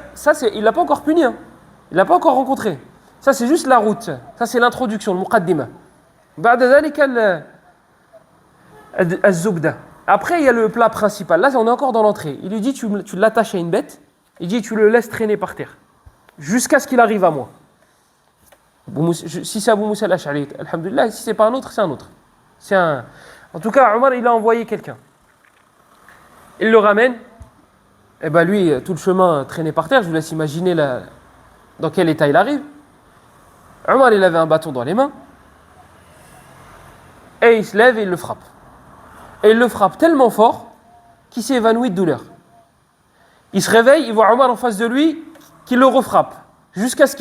il ne l'a pas encore puni, hein. Il ne l'a pas encore rencontré. Ça, c'est juste la route. Ça, c'est l'introduction, le muqaddima. بعد ذلك الزبدة. Après, il y a le plat principal. Là, on est encore dans l'entrée. Il lui dit, tu l'attaches à une bête. Il dit, tu le laisses traîner par terre. Jusqu'à ce qu'il arrive à moi. Si c'est Abu Moussa al-Ash'ari, alhamdoulilah. Si c'est pas un autre, c'est un autre. En tout cas, Omar, il a envoyé quelqu'un. Il le ramène. Et ben lui, tout le chemin traîné par terre. Je vous laisse imaginer dans quel état il arrive. Omar, il avait un bâton dans les mains. Et il se lève et il le frappe. Et il le frappe tellement fort qu'il s'est évanoui de douleur. Il se réveille, il voit Omar en face de lui, qui le refrappe, jusqu'à ce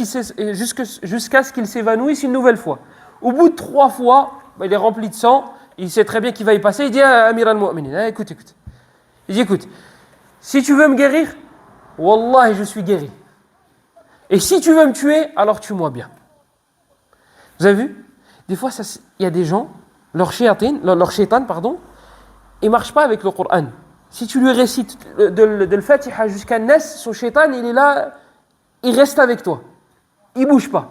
qu'il s'évanouisse une nouvelle fois. Au bout de 3 fois, il est rempli de sang, il sait très bien qu'il va y passer, il dit à Amir al-Mu'minin, écoute. Il dit, écoute, si tu veux me guérir, Wallah, je suis guéri. Et si tu veux me tuer, alors tue-moi bien. Vous avez vu? Des fois, il y a des gens, leur shaitan, il ne marche pas avec le Coran. Si tu lui récites de l'Fatiha jusqu'à Nas, son shaitan, il est là, il reste avec toi. Il ne bouge pas.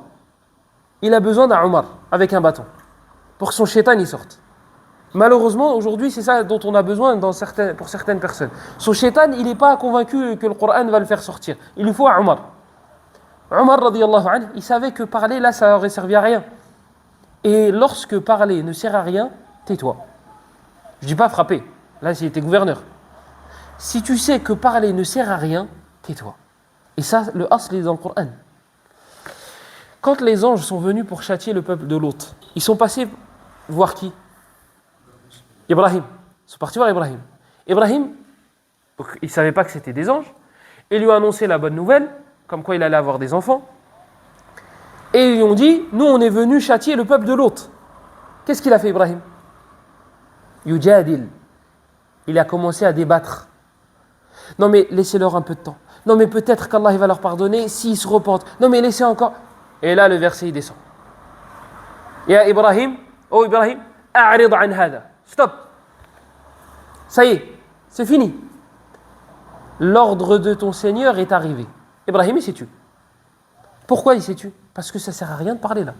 Il a besoin d'un Omar avec un bâton pour que son shaitan y sorte. Malheureusement, aujourd'hui, c'est ça dont on a besoin pour certaines personnes. Son shaitan, il n'est pas convaincu que le Coran va le faire sortir. Il lui faut un Omar. Omar, radiyallahu anhu, il savait que parler, là, ça n'aurait servi à rien. Et lorsque parler ne sert à rien, tais-toi. Je ne dis pas frapper. Là, il était gouverneur. Si tu sais que parler ne sert à rien, tais-toi. Et ça, le asl est dans le Coran. Quand les anges sont venus pour châtier le peuple de Lot, ils sont passés voir qui? Ibrahim. Ils sont partis voir Ibrahim. Ibrahim, il ne savait pas que c'était des anges. Ils lui ont annoncé la bonne nouvelle, comme quoi il allait avoir des enfants. Et ils lui ont dit, nous on est venus châtier le peuple de Lot. Qu'est-ce qu'il a fait Ibrahim? Yujadil. Il a commencé à débattre. Non mais laissez-leur un peu de temps. Non mais peut-être qu'Allah va leur pardonner s'ils se repentent. Non mais laissez encore. Et là le verset il descend. Ya Ibrahim, oh Ibrahim, a'rid an hada. Stop. Ça y est, c'est fini. L'ordre de ton Seigneur est arrivé. Ibrahim il s'est tué. Pourquoi il s'est tué? Parce que ça ne sert à rien de parler là.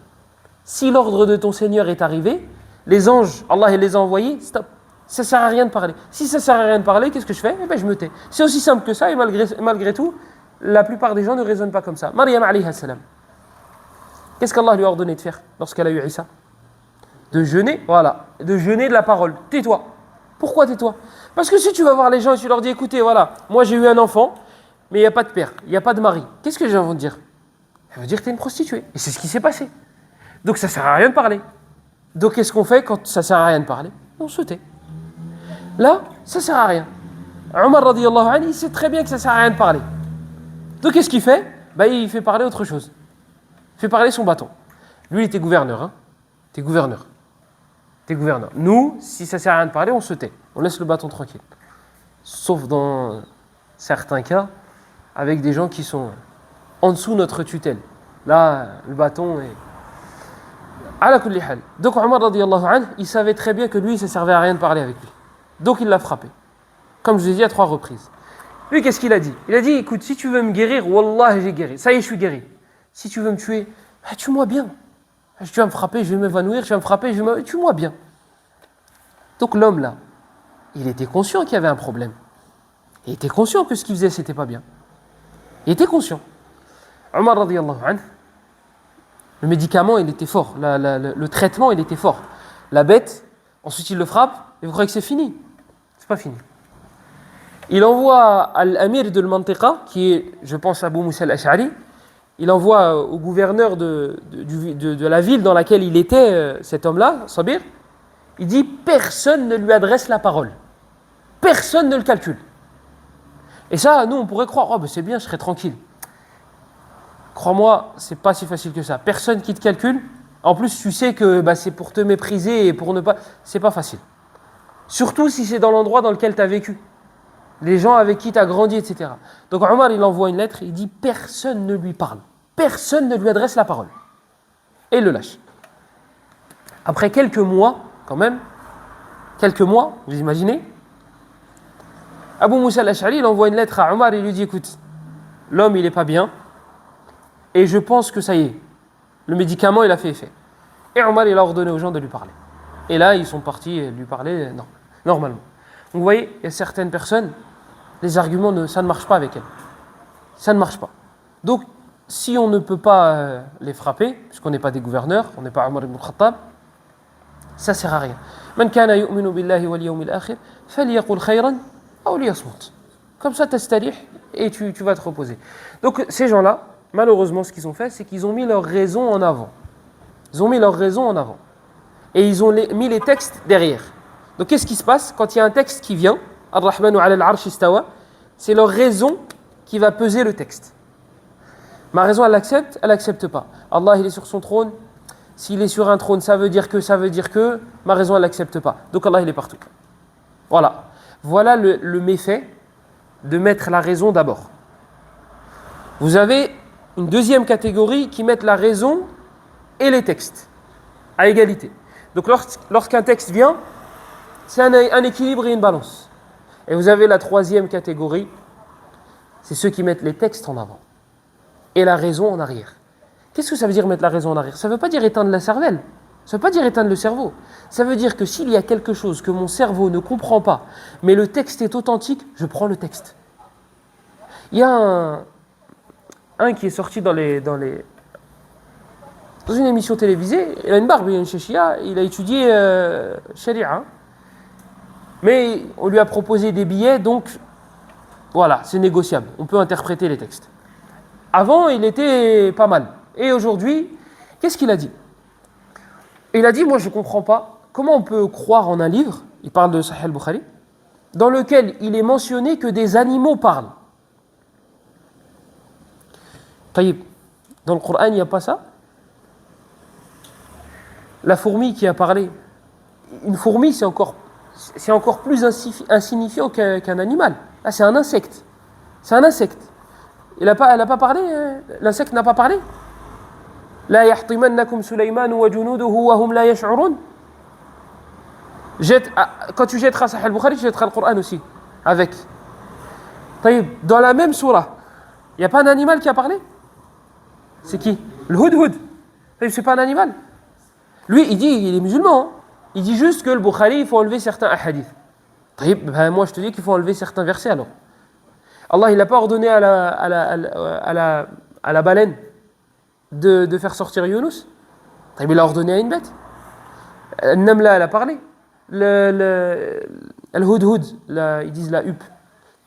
Si l'ordre de ton Seigneur est arrivé, les anges, Allah les a envoyés, stop. Ça ne sert à rien de parler. Si ça ne sert à rien de parler, qu'est-ce que je fais? Eh bien, je me tais. C'est aussi simple que ça, et malgré tout, la plupart des gens ne raisonnent pas comme ça. Maryam alayhi salam. Qu'est-ce qu'Allah lui a ordonné de faire lorsqu'elle a eu Isa? De jeûner, voilà. De jeûner de la parole. Tais-toi. Pourquoi tais-toi? Parce que si tu vas voir les gens et tu leur dis, écoutez, voilà, moi j'ai eu un enfant, mais il n'y a pas de père, il n'y a pas de mari. Qu'est-ce que les gens vont te dire? Ils vont dire que tu es une prostituée. Et c'est ce qui s'est passé. Donc ça ne sert à rien de parler. Donc qu'est-ce qu'on fait quand ça ne sert à rien de parler? On se tait. Là, ça ne sert à rien. Omar radiyallahu anhu, il sait très bien que ça ne sert à rien de parler. Donc qu'est-ce qu'il fait? Il fait parler autre chose. Il fait parler son bâton. Lui, il était gouverneur. Hein. T'es gouverneur. Nous, si ça ne sert à rien de parler, on se tait. On laisse le bâton tranquille. Sauf dans certains cas, avec des gens qui sont en dessous de notre tutelle. Là, le bâton est... Ala kulli hal. Donc Omar radiyallahu anhu, il savait très bien que lui, ça ne servait à rien de parler avec lui. Donc il l'a frappé. Comme je vous ai dit à 3 reprises. Lui, qu'est-ce qu'il a dit? Il a dit, écoute, si tu veux me guérir, Wallah, j'ai guéri. Ça y est, je suis guéri. Si tu veux me tuer, tue-moi bien. Tu vas me frapper, je vais m'évanouir, tu vas me frapper, tue-moi bien. Donc l'homme là, il était conscient qu'il y avait un problème. Il était conscient que ce qu'il faisait, c'était pas bien. Il était conscient. Omar radiyallahu anhu, le médicament, il était fort. Le traitement, il était fort. La bête, ensuite il le frappe, et vous croyez que c'est fini? C'est pas fini. Il envoie à l'amir de l'Mantiqa, qui est, je pense, Abu Moussa al-Ash'ari, il envoie au gouverneur de la ville dans laquelle il était, cet homme-là, Sabir, il dit, personne ne lui adresse la parole. Personne ne le calcule. Et ça, nous, on pourrait croire, c'est bien, je serai tranquille. Crois-moi, c'est pas si facile que ça. Personne qui te calcule. En plus, tu sais que c'est pour te mépriser et pour ne pas... C'est pas facile. Surtout si c'est dans l'endroit dans lequel tu as vécu. Les gens avec qui tu as grandi, etc. Donc Omar, il envoie une lettre, il dit, personne ne lui parle. Personne ne lui adresse la parole. Et il le lâche. Après quelques mois, quand même, vous imaginez, Abu Moussa al-Ash'ari, il envoie une lettre à Omar et il lui dit, écoute, l'homme, il n'est pas bien, et je pense que ça y est, Le médicament, il a fait effet. Et Omar, il a ordonné aux gens de lui parler. Et là, ils sont partis lui parler normalement. Donc vous voyez, il y a certaines personnes, les arguments, ça ne marche pas avec elles. Ça ne marche pas. Donc, si on ne peut pas les frapper, puisqu'on n'est pas des gouverneurs, on n'est pas Omar ibn Khattab, ça ne sert à rien. Man kana yu'minu billahi wal yawmil akhir, falyaqul khayran aw liyasmut. Comme ça, t'astarih et tu vas te reposer. Donc, ces gens-là, malheureusement, ce qu'ils ont fait, c'est qu'ils ont mis leur raison en avant. Ils ont mis leur raison en avant. Et ils ont mis les textes derrière. Donc, qu'est-ce qui se passe quand il y a un texte qui vient, Ar-Rahmanu ala al-Arsh istawa, c'est leur raison qui va peser le texte. Ma raison, elle accepte pas. Allah, il est sur son trône. S'il est sur un trône, ça veut dire que. Ma raison, elle accepte pas. Donc Allah, il est partout. Voilà. Voilà le méfait de mettre la raison d'abord. Vous avez une deuxième catégorie qui met la raison et les textes à égalité. Donc lorsqu'un texte vient, c'est un équilibre et une balance. Et vous avez la troisième catégorie, c'est ceux qui mettent les textes en avant et la raison en arrière. Qu'est-ce que ça veut dire mettre la raison en arrière? Ça ne veut pas dire éteindre la cervelle. Ça ne veut pas dire éteindre le cerveau. Ça veut dire que s'il y a quelque chose que mon cerveau ne comprend pas, mais le texte est authentique, je prends le texte. Il y a un qui est sorti dans une émission télévisée, il a une barbe, il a une chéchia, il a étudié Sharia. Mais on lui a proposé des billets, donc voilà, c'est négociable. On peut interpréter les textes. Avant, il était pas mal. Et aujourd'hui, qu'est-ce qu'il a dit? Il a dit, moi je ne comprends pas, comment on peut croire en un livre, il parle de Sahih al-Bukhari, dans lequel il est mentionné que des animaux parlent. Taïb, dans le Coran, il n'y a pas ça? La fourmi qui a parlé, une fourmi c'est encore plus insignifiant qu'un animal. Là c'est un insecte. C'est un insecte. Elle a pas parlé, l'insecte n'a pas parlé. La yahtimannakum Sulayman wa junuduhu wa hum la yash'urun. Quand tu jetteras Sahih al-Bukhari, tu jetteras le Coran aussi avec. Taïb, dans la même sourate, il n'y a pas un animal qui a parlé? C'est qui? Le hudhud. C'est pas un animal. Lui, il dit, il est musulman. Hein. Il dit juste que le Bukhari, il faut enlever certains hadiths. Ben, moi, je te dis qu'il faut enlever certains versets alors. Allah, il n'a pas ordonné à la baleine de faire sortir Yunus. Il a ordonné à une bête. Namla, elle a parlé. Al-Hudhud, ils disent la huppe.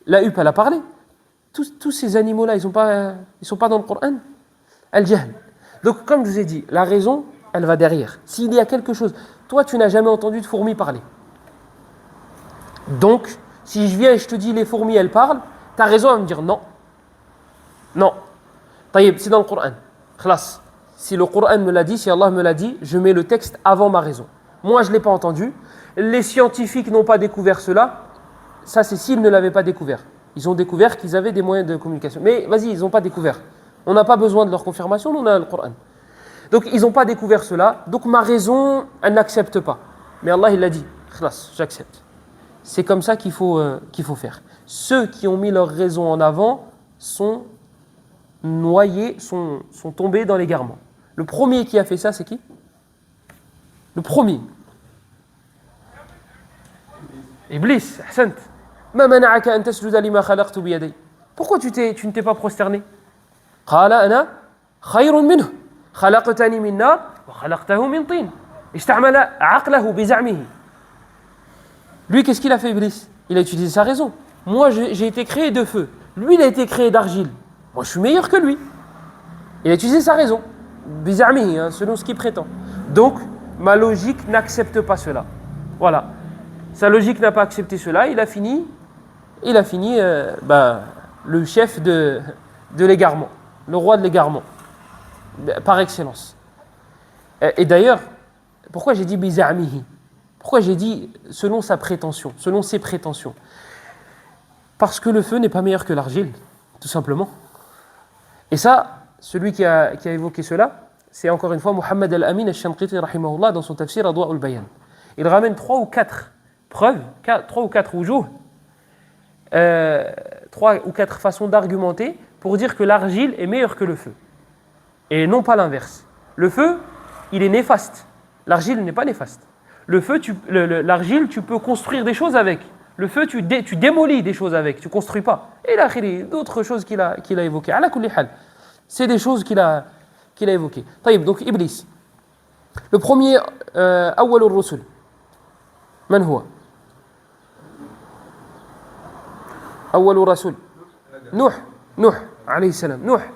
La huppe, elle a parlé. Tous ces animaux-là, ils sont pas dans le Coran. Al-Jahl. Donc, comme je vous ai dit, la raison, elle va derrière. S'il y a quelque chose, toi, tu n'as jamais entendu de fourmis parler. Donc, si je viens et je te dis les fourmis, elles parlent, ta raison va me dire non. Non. Taïb, c'est dans le Coran. Khlas. Si le Coran me l'a dit, si Allah me l'a dit, je mets le texte avant ma raison. Moi, je ne l'ai pas entendu. Les scientifiques n'ont pas découvert cela. Ça, c'est s'ils ne l'avaient pas découvert. Ils ont découvert qu'ils avaient des moyens de communication. Mais vas-y, ils n'ont pas découvert. On n'a pas besoin de leur confirmation, on a le Coran. Donc, ils n'ont pas découvert cela. Donc, ma raison, elle n'accepte pas. Mais Allah, il l'a dit. Khlas, j'accepte. C'est comme ça qu'il faut faire. Ceux qui ont mis leur raison en avant sont noyés, sont tombés dans l'égarement. Le premier qui a fait ça, c'est qui? Le premier. Iblis, ahsant. Ma mana'aka an tasjuda lima khalaqtu bi yaday. Pourquoi tu ne t'es pas prosterné? Qala ana khayrun minhu. Khalaqtani min nar wa khalaqtahu min tin. Ista'mala 'aqlahu bi za'mihi. Lui, qu'est-ce qu'il a fait, Iblis? Il a utilisé sa raison. Moi, j'ai été créé de feu. Lui, il a été créé d'argile. Moi, je suis meilleur que lui. Il a utilisé sa raison. Bizarmi, selon ce qu'il prétend. Donc, ma logique n'accepte pas cela. Voilà. Sa logique n'a pas accepté cela. Il a fini le chef de l'égarement. Le roi de l'égarement. Par excellence. Et d'ailleurs, pourquoi j'ai dit bizarmihi? Pourquoi j'ai dit selon sa prétention, selon ses prétentions? Parce que le feu n'est pas meilleur que l'argile, tout simplement. Et ça, celui qui a évoqué cela, c'est encore une fois Muhammad al-Amin al-Shanqiti rahimahullah dans son tafsir Adwa al-Bayan. Il ramène 3 ou 4 preuves, 3 ou 4 wujuh, 3 ou 4 façons d'argumenter pour dire que l'argile est meilleure que le feu. Et non pas l'inverse. Le feu, il est néfaste. L'argile n'est pas néfaste. Le feu, l'argile, tu peux construire des choses avec. Le feu, tu démolis des choses avec, tu ne construis pas. Et là, il y a d'autres choses qu'il a évoquées. Ala kulli hal. C'est des choses qu'il a évoquées. طيب, donc Iblis. Le premier, أول الرسل. من هو؟ أول رسول نوح عليه السلام. نوح.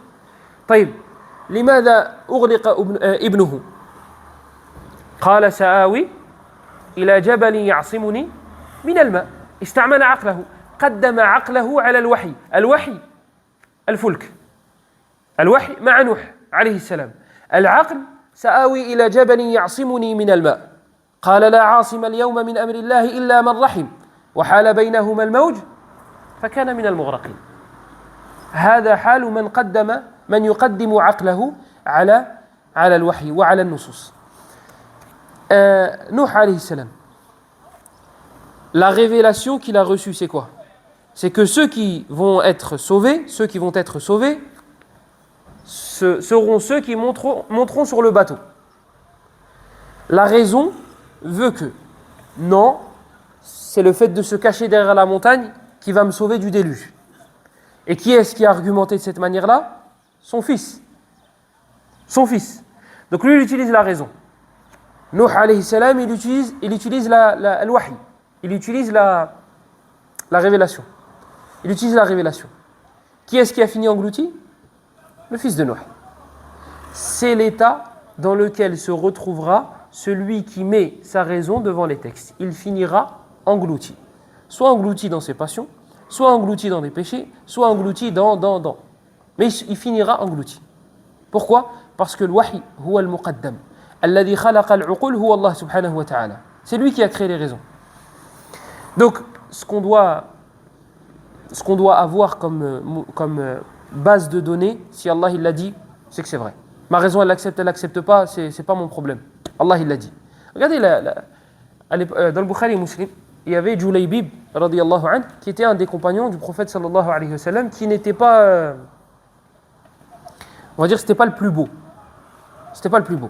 طيب, لماذا أغلق ابنه؟ قال سآوي إلى جبل يعصمني من الماء. استعمل عقله، قدم عقله على الوحي. الوحي الفلك، الوحي مع نوح عليه السلام. العقل سآوي إلى جبل يعصمني من الماء. قال لا عاصم اليوم من أمر الله إلا من رحم وحال بينهما الموج فكان من المغرقين. هذا حال من يقدم عقله على الوحي وعلى النصوص. نوح عليه السلام. La révélation qu'il a reçue, c'est quoi? C'est que ceux qui vont être sauvés, seront ceux qui monteront sur le bateau. La raison veut que, non, c'est le fait de se cacher derrière la montagne qui va me sauver du déluge. Et qui est-ce qui a argumenté de cette manière-là? Son fils. Son fils. Donc lui, il utilise la raison. Nuh alayhi salam, il utilise le wahi. Il utilise la révélation. Il utilise la révélation. Qui est-ce qui a fini englouti? Le fils de Nuh. C'est l'état dans lequel se retrouvera celui qui met sa raison devant les textes. Il finira englouti. Soit englouti dans ses passions, soit englouti dans des péchés, soit englouti dans. Mais il finira englouti. Pourquoi? Parce que le wahi, huwa al-muqaddam. Alladhi khalaqa al-uqul huwa Allah subhanahu wa ta'ala. C'est lui qui a créé les raisons. Donc, ce qu'on doit avoir comme base de données, si Allah il l'a dit, c'est que c'est vrai. Ma raison, elle l'accepte pas, c'est pas mon problème. Allah il l'a dit. Regardez, dans le Bukhari Muslim, il y avait Julaybib, radiyallahu anhu, qui était un des compagnons du prophète sallallahu alayhi wa sallam, qui n'était pas, on va dire, c'était pas le plus beau. C'était pas le plus beau.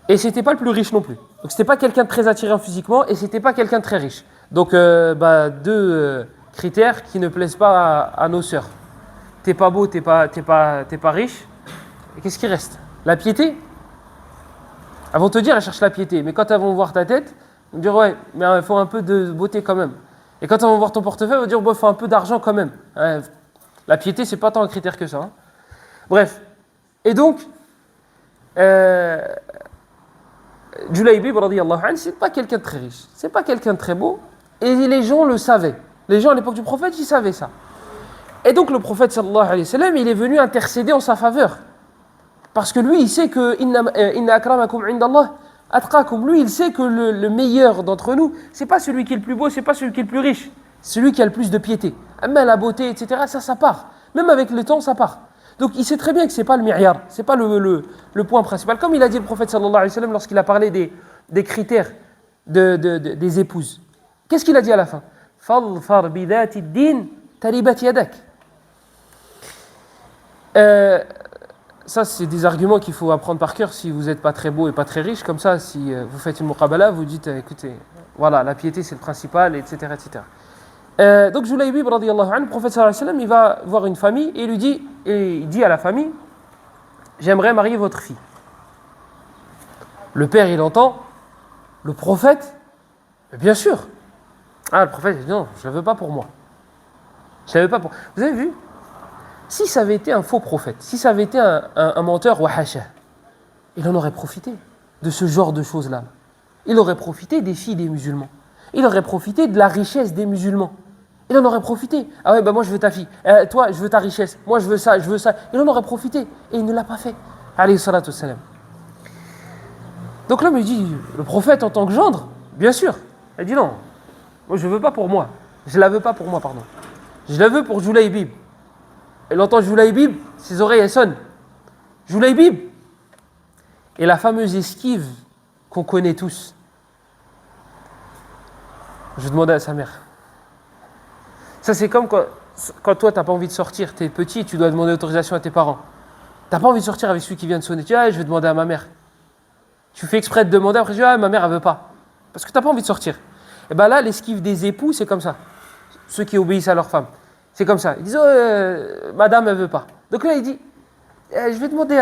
Et c'était pas le plus riche non plus. Donc c'était pas quelqu'un de très attirant physiquement et c'était pas quelqu'un de très riche. Donc deux critères qui ne plaisent pas à nos sœurs. T'es pas beau, t'es pas riche. Et qu'est-ce qui reste? La piété. Elles vont te dire, elles cherchent la piété. Mais quand elles vont voir ta tête, elles vont dire ouais, mais il faut un peu de beauté quand même. Et quand elles vont voir ton portefeuille, elles vont dire bon, il faut un peu d'argent quand même. La piété, c'est pas tant un critère que ça. Hein. Bref. Et donc, Julaybib, radiyallahu anhu, c'est pas quelqu'un de très riche, c'est pas quelqu'un de très beau, et les gens le savaient. Les gens à l'époque du prophète, ils savaient ça. Et donc le prophète sallallahu alayhi wa sallam, il est venu intercéder en sa faveur. Parce que lui, il sait que inna akramakum indallah atqakum. Lui, il sait que le meilleur d'entre nous, c'est pas celui qui est le plus beau, c'est pas celui qui est le plus riche, c'est celui qui a le plus de piété. Mais la beauté, etc., ça part. Même avec le temps, ça part. Donc il sait très bien que c'est pas le mi'yar, c'est pas le point principal. Comme il a dit le prophète sallallahu alayhi wa sallam lorsqu'il a parlé des critères des épouses. Qu'est-ce qu'il a dit à la fin? Fadfar bidati din taribat yadak. Ça, c'est des arguments qu'il faut apprendre par cœur si vous n'êtes pas très beau et pas très riche. Comme ça, si vous faites une muqabala, vous dites écoutez, voilà, la piété c'est le principal, etc. etc. Donc Julaybib, radiyallahu anhu, le prophète sallallahu alayhi wa sallam, il va voir une famille et il dit à la famille j'aimerais marier votre fille. Le père, il entend, le prophète, bien sûr. Le prophète dit non, je ne la veux pas pour moi. Je la veux pas pour. Vous avez vu? Si ça avait été un faux prophète, si ça avait été un menteur, wahasha, il en aurait profité de ce genre de choses-là. Il aurait profité des filles des musulmans. Il aurait profité de la richesse des musulmans. Il en aurait profité. Ah ouais, moi je veux ta fille. Toi, je veux ta richesse. Moi je veux ça, je veux ça. Il en aurait profité. Et il ne l'a pas fait. Alayhi salatu wassalam. Donc là, il dit, le prophète en tant que gendre, bien sûr. Il dit non, moi je ne veux pas pour moi. Je la veux pas pour moi, pardon. Je la veux pour Julaybib. Elle entend Julaybib, ses oreilles elles sonnent. Julaybib. Et la fameuse esquive qu'on connaît tous. Je demandais à sa mère. Ça, c'est comme quand toi, tu n'as pas envie de sortir, tu es petit, tu dois demander autorisation à tes parents. T'as pas envie de sortir avec celui qui vient de sonner. Tu dis, ah, je vais demander à ma mère. Tu fais exprès de demander, après tu dis, ah, ma mère, elle veut pas. Parce que t'as pas envie de sortir. Et bien là, l'esquive des époux, c'est comme ça. Ceux qui obéissent à leur femme. C'est comme ça. Ils disent, oh, madame, elle veut pas. Donc là, il dit, je vais demander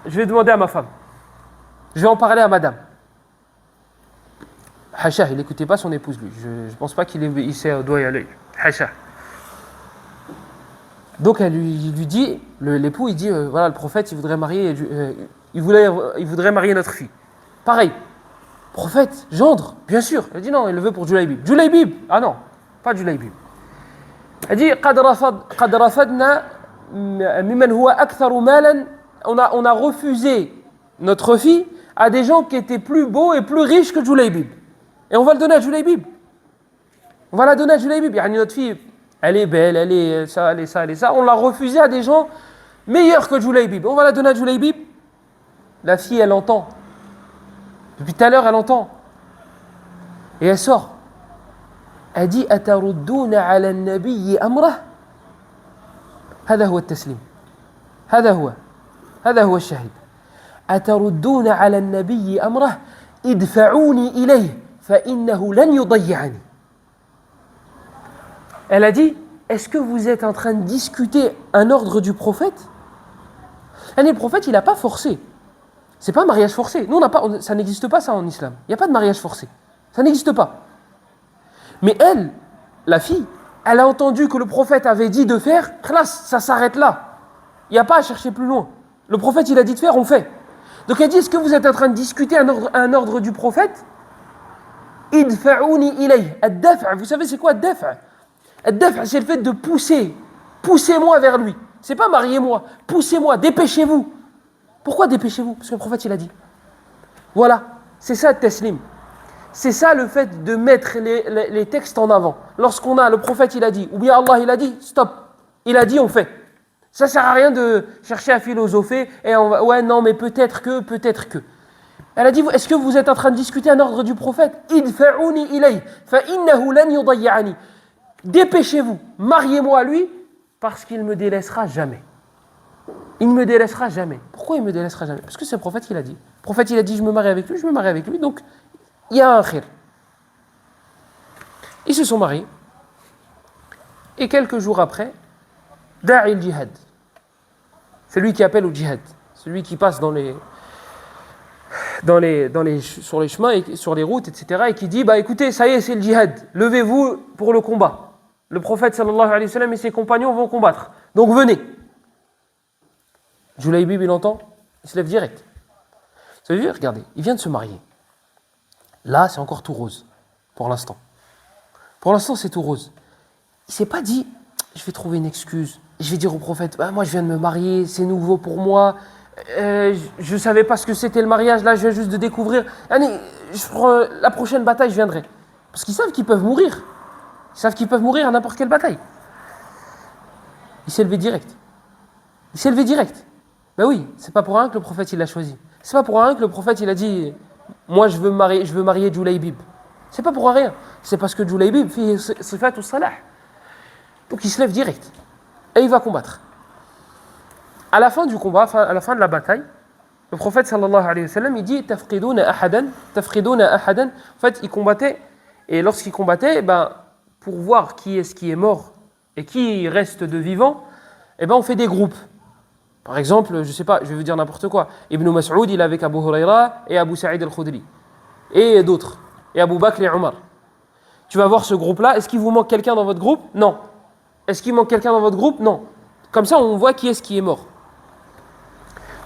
je vais demander à ma femme. Je vais en parler à madame. Hacha, il n'écoutait pas son épouse, lui. Je ne pense pas qu'il obéissait au doigt et à l'œil. Hacha. Donc elle lui dit, l'époux, il dit, voilà, le prophète, il voudrait marier, il voudrait marier notre fille. Pareil. Prophète, gendre, bien sûr. Elle dit non, il le veut pour Julaybib. Julaybib. Ah non, pas Julaybib. Elle dit قد رفضنا ممن هو أكثر مالا. On a refusé notre fille à des gens qui étaient plus beaux et plus riches que Julaybib. Et on va le donner à Julaybib. On va la donner à Julaybib. Yani notre fille, elle est belle, elle est ça, elle est ça, elle est ça. On l'a refusé à des gens meilleurs que Julaybib. On va la donner à Julaybib. La fille, elle entend. Depuis tout à l'heure, elle entend. Et elle sort. Elle dit أتردون على النبي أمره. هذا هو التسليم. هذا هو الشهيد. أتردون على النبي أمره ادفعوني إليه فإنه لن يضيعني. Elle a dit, est-ce que vous êtes en train de discuter un ordre du prophète? Le prophète, il n'a pas forcé. C'est pas un mariage forcé. Nous, ça n'existe pas ça en islam. Il n'y a pas de mariage forcé. Ça n'existe pas. Mais elle, la fille, elle a entendu que le prophète avait dit de faire, classe, ça s'arrête là. Il n'y a pas à chercher plus loin. Le prophète, il a dit de faire, on fait. Donc elle dit, est-ce que vous êtes en train de discuter un ordre du prophète? Idfa'uni ilayh. Ad-daf', vous savez c'est quoi ad-daf'? Ad-daf', c'est le fait de pousser. Poussez-moi vers lui. C'est pas mariez-moi. Poussez-moi, dépêchez-vous. Pourquoi dépêchez-vous? Parce que le prophète, il a dit. Voilà, c'est ça le taslim. C'est ça le fait de mettre les textes en avant. Lorsqu'on a le prophète, il a dit, ou bien Allah, il a dit, stop. Il a dit, on fait. Ça sert à rien de chercher à philosopher et on va, ouais, non, mais peut-être que. Elle a dit, est-ce que vous êtes en train de discuter un ordre du prophète? Idfa'uni ilayh, fa innahu lan yudayya'ani. Dépêchez-vous, mariez-moi à lui, parce qu'il ne me délaissera jamais. Il ne me délaissera jamais. Pourquoi il ne me délaissera jamais? Parce que c'est le prophète qui l'a dit. Le prophète, il a dit, je me marie avec lui, donc il y a un khir. Ils se sont mariés. Et quelques jours après, da'i al-jihad. C'est lui qui appelle au djihad. Celui qui passe sur les chemins, et sur les routes, etc. Et qui dit, bah écoutez, ça y est, c'est le djihad. Levez-vous pour le combat. Le prophète sallallahu alayhi wa sallam et ses compagnons vont combattre. Donc venez. Julaybib, il entend, il se lève direct. Ça veut dire, regardez, il vient de se marier. Là, c'est encore tout rose, pour l'instant. Pour l'instant, c'est tout rose. Il ne s'est pas dit, je vais trouver une excuse. Je vais dire au prophète, bah, moi je viens de me marier, c'est nouveau pour moi. Je ne savais pas ce que c'était le mariage, là je viens juste de découvrir. Allez, la prochaine bataille, je viendrai. Parce qu'ils savent qu'ils peuvent mourir. Ils savent qu'ils peuvent mourir à n'importe quelle bataille. Il s'est levé direct. Ben oui, c'est pas pour rien que le prophète il l'a choisi. C'est pas pour rien que le prophète il a dit, moi je veux marier Julaybib. C'est pas pour rien. C'est parce que Julaybib fait sifat ou salah. Donc il se lève direct. Et il va combattre. À la fin du combat, à la fin de la bataille, le prophète sallallahu alayhi wa sallam, il dit tafqiduna ahadan. En fait, il combattait, et lorsqu'il combattait, pour voir qui est-ce qui est mort et qui reste de vivant, on fait des groupes. Par exemple, je sais pas, je vais vous dire n'importe quoi. Ibn Mas'ud, il est avec Abu Huraira et Abu Sa'id al-Khudri. Et d'autres. Et Abu Bakr et Omar. Tu vas voir ce groupe-là. Est-ce qu'il vous manque quelqu'un dans votre groupe? Non. Est-ce qu'il manque quelqu'un dans votre groupe? Non. Comme ça, on voit qui est-ce qui est mort.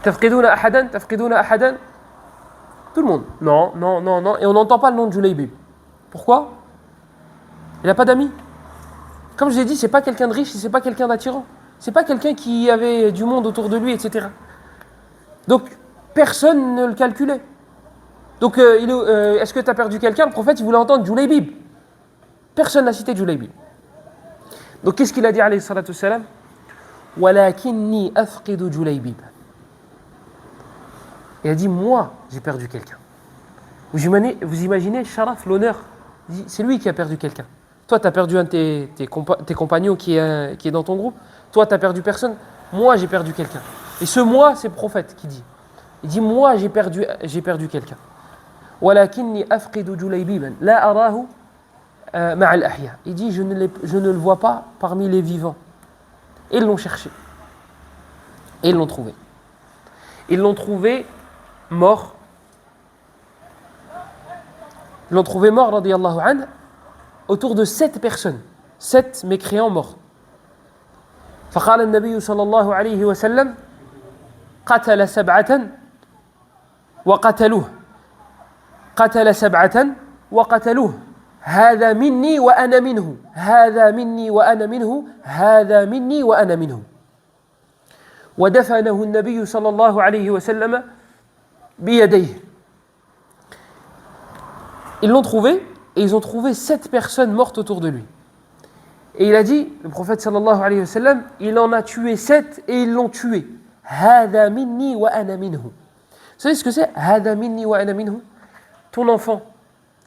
Tafqiduna ahadan. Tout le monde. Non. Et on n'entend pas le nom de Julaybib. Pourquoi? Il n'a pas d'amis. Comme je l'ai dit, c'est pas quelqu'un de riche, c'est pas quelqu'un d'attirant. C'est pas quelqu'un qui avait du monde autour de lui, etc. Donc, personne ne le calculait. Donc, est-ce que tu as perdu quelqu'un? Le prophète, il voulait entendre Julaybib. Personne n'a cité Julaybib. Donc, qu'est-ce qu'il a dit, alayhi salatu wassalam? Walakinni afqidu Julaybib. Il a dit, moi, j'ai perdu quelqu'un. Vous imaginez le sharaf, l'honneur? C'est lui qui a perdu quelqu'un. Toi, tu as perdu un de tes compagnons qui est dans ton groupe. Toi, tu n'as perdu personne. Moi, j'ai perdu quelqu'un. Et ce moi, c'est le prophète qui dit. Il dit, moi, j'ai perdu quelqu'un. وَلَكِنِّي أَفْقِدُ جُلَيْبِيبًا لَا أَرَاهُ مَعَ الْأَحْيَاءِ. Il dit, je ne le vois pas parmi les vivants. Et ils l'ont cherché. Et ils l'ont trouvé. Ils l'ont trouvé mort. Ils l'ont trouvé mort, radiyallahu anhu, autour de 7 personnes. 7 mécréants morts. فقال النبي صلى الله عليه وسلم قتل 7 وقتلوه قتل 7 وقتلوه هذا مني وأنا منه هذا مني وأنا منه هذا مني وأنا منه ودفنه النبي صلى الله عليه وسلم بيديه. Ils l'ont trouvé et ils ont trouvé 7 personnes mortes autour de lui. Et il a dit, le prophète sallallahu alayhi wa sallam, il en a tué 7 et ils l'ont tué. هذا مني وأنا منه. Vous savez ce que c'est? هذا مني وأنا منه. Ton enfant,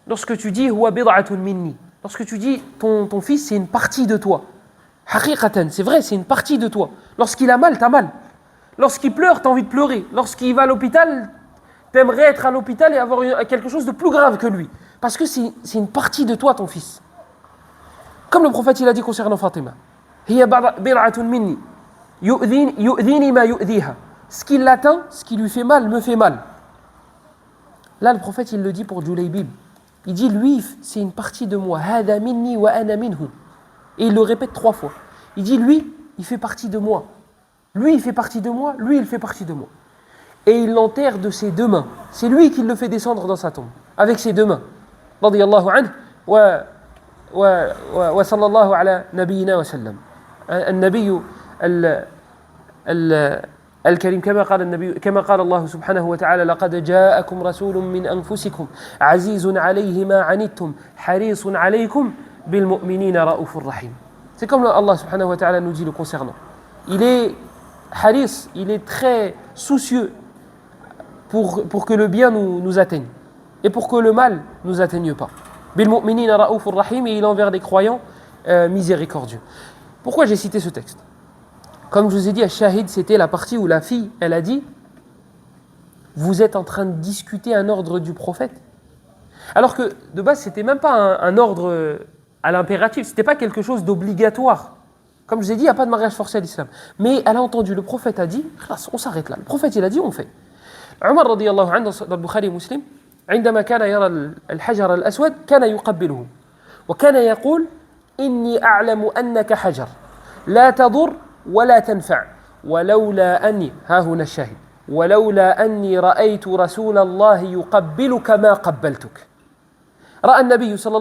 lorsque tu dis huwa bid'atun minni, lorsque tu dis ton fils c'est une partie de toi. Haqiqatan, c'est vrai, c'est une partie de toi. Lorsqu'il a mal, t'as mal. Lorsqu'il pleure, t'as envie de pleurer. Lorsqu'il va à l'hôpital, t'aimerais être à l'hôpital et avoir quelque chose de plus grave que lui. Parce que c'est une partie de toi, ton fils. Comme le prophète il a dit concernant Fatima. Hiya bid'atun minni. Yu'dhini ma yu'dhiha. Ce qui l'atteint, ce qui lui fait mal, me fait mal. Là, le prophète, il le dit pour Julaybib. Il dit, lui, c'est une partie de moi. Hada minni wa ana minhu. Et il le répète 3 fois. Il dit, lui, il fait partie de moi. Lui, il fait partie de moi. Lui, il fait partie de moi. Et il l'enterre de ses 2 mains. C'est lui qui le fait descendre dans sa tombe. Avec ses 2 mains. Radiyallahu anhu. وصلى الله على نبينا وسلم. النبي الكريم كما قال الله سبحانه وتعالى لقد جاءكم رسول من أنفسكم عزيز عليه ما عنتم حريص عليكم بالمؤمنين رؤوف رحيم. C'est comme Allah subhanahu wa ta'ala nous dit le concernant. Il est haris, il est très soucieux pour que le bien nous atteigne et pour que le mal nous atteigne pas. Bilmu'minina ra'oufur rahim, et il envers des croyants miséricordieux. Pourquoi j'ai cité ce texte? Comme je vous ai dit, à Shahid, c'était la partie où la fille, elle a dit, vous êtes en train de discuter un ordre du prophète. Alors que de base, c'était même pas un ordre à l'impératif, c'était pas quelque chose d'obligatoire. Comme je vous ai dit, il n'y a pas de mariage forcé à l'islam. Mais elle a entendu, le prophète a dit, on s'arrête là. Le prophète, il a dit, on fait. Omar radiyallahu anhu, dans le Bukhari Muslim, عندما كان يرى الحجر الأسود كان يقبله وكان يقول إني أعلم أنك حجر لا تضر ولا تنفع ولولا أني ها هنا الشاهد ولولا أني رأيت رسول الله يقبلك ما قبلتك رأى النبي صلى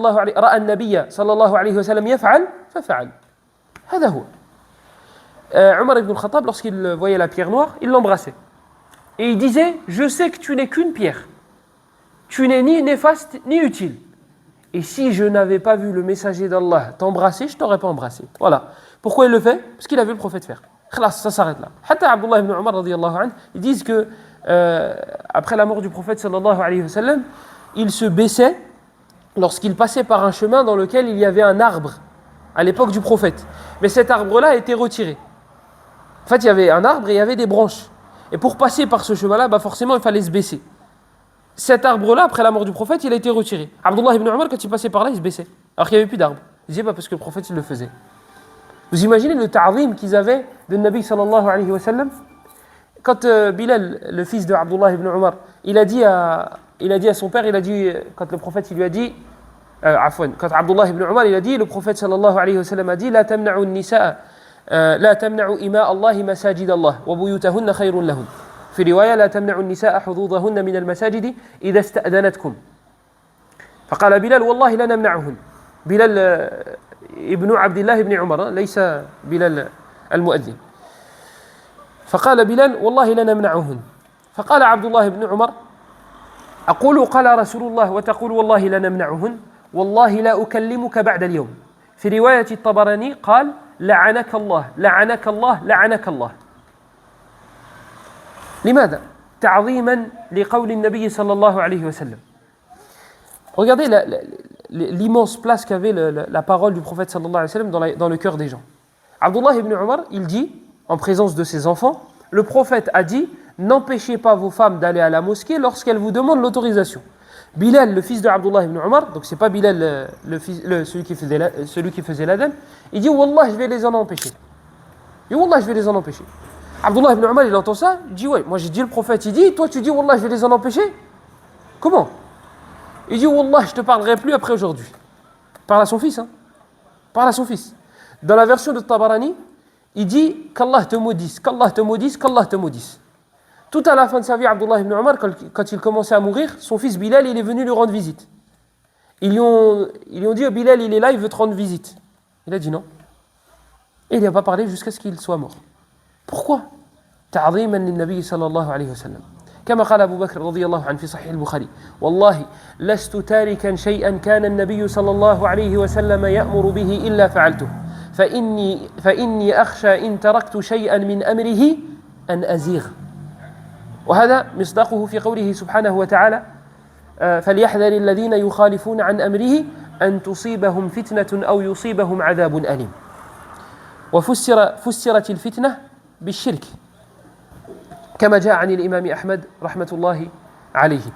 الله عليه وسلم يفعل ففعل هذا هو. Omar ibn al-Khattab, lorsqu'il voyait la pierre noire, il l'embrassait et il disait, je sais que tu n'es qu'une pierre. Tu n'es ni néfaste ni utile. Et si je n'avais pas vu le messager d'Allah t'embrasser, je ne t'aurais pas embrassé. Voilà. Pourquoi il le fait? Parce qu'il a vu le prophète faire. Khalas, ça s'arrête là. Hatta Abdullah ibn Umar radiyallahu anhu, ils disent que après la mort du prophète sallallahu alayhi wa sallam, il se baissait lorsqu'il passait par un chemin dans lequel il y avait un arbre à l'époque du prophète. Mais cet arbre-là a été retiré. En fait, il y avait un arbre et il y avait des branches. Et pour passer par ce chemin-là, forcément, il fallait se baisser. Cet arbre-là, après la mort du prophète, il a été retiré. Abdullah ibn Umar, quand il passait par là, il se baissait. Alors qu'il n'y avait plus d'arbre. Il disait, parce que le prophète, il le faisait. Vous imaginez le ta'zim qu'ils avaient de Nabi sallallahu alayhi wa sallam? Quand Bilal, le fils de Abdullah ibn Umar, il a dit à son père, quand le prophète il lui a dit, quand Abdullah ibn Umar, il a dit, le prophète sallallahu alayhi wa sallam a dit, la tamna'u an-nisa'a, la tamna'u ima Allahi masajid Allah, wa buyutahunna khayrun lahun. في رواية لا تمنعوا النساء حظوظهن من المساجد إذا استأذنتكم فقال بلال والله لا نمنعهن بلال ابن عبد الله بن عمر ليس بلال المؤذن فقال بلال والله لا نمنعهن فقال عبد الله بن عمر أقول قال رسول الله وتقول والله لا نمنعهن والله لا أكلمك بعد اليوم في رواية الطبراني قال لعنك الله لعنك الله لعنك الله لماذا؟ تعظيما لقول النبي صلى الله عليه وسلم. Regardez l'immense place qu'avait la parole du prophète sallallahu alayhi wa sallam dans le cœur des gens. Abdullah ibn Umar, il dit, en présence de ses enfants, le prophète a dit, n'empêchez pas vos femmes d'aller à la mosquée lorsqu'elles vous demandent l'autorisation. Bilal, le fils de Abdullah ibn Umar, donc c'est pas Bilal celui qui faisait l'adhan, il dit, Wallah, je vais les en empêcher. Il dit, Wallah, je vais les en empêcher. Abdullah ibn Umar, il entend ça, il dit, ouais, moi j'ai dit le prophète, il dit, toi tu dis, Wallah, je vais les en empêcher. Comment? Il dit, Wallah, je te parlerai plus après aujourd'hui. Parle à son fils, hein. Parle à son fils. Dans la version de Tabarani, il dit, qu'Allah te maudisse, qu'Allah te maudisse, qu'Allah te maudisse. Tout à la fin de sa vie, Abdullah ibn Umar, quand il commençait à mourir, son fils Bilal, il est venu lui rendre visite. Ils lui ont dit, oh, Bilal, il est là, il veut te rendre visite. Il a dit non. Et il n'a pas parlé jusqu'à ce qu'il soit mort. Pourquoi? تعظيما للنبي صلى الله عليه وسلم. كما قال أبو بكر رضي الله عنه في صحيح البخاري والله لست تاركا شيئا كان النبي صلى الله عليه وسلم يأمر به إلا فعلته فإني أخشى إن تركت شيئا من أمره أن أزيغ. وهذا مصداقه في قوله سبحانه وتعالى فليحذر الذين يخالفون عن أمره أن تصيبهم فتنة أو يصيبهم عذاب أليم. فسرت الفتنة بالشرك كما جاء عن الإمام أحمد رحمة الله عليه.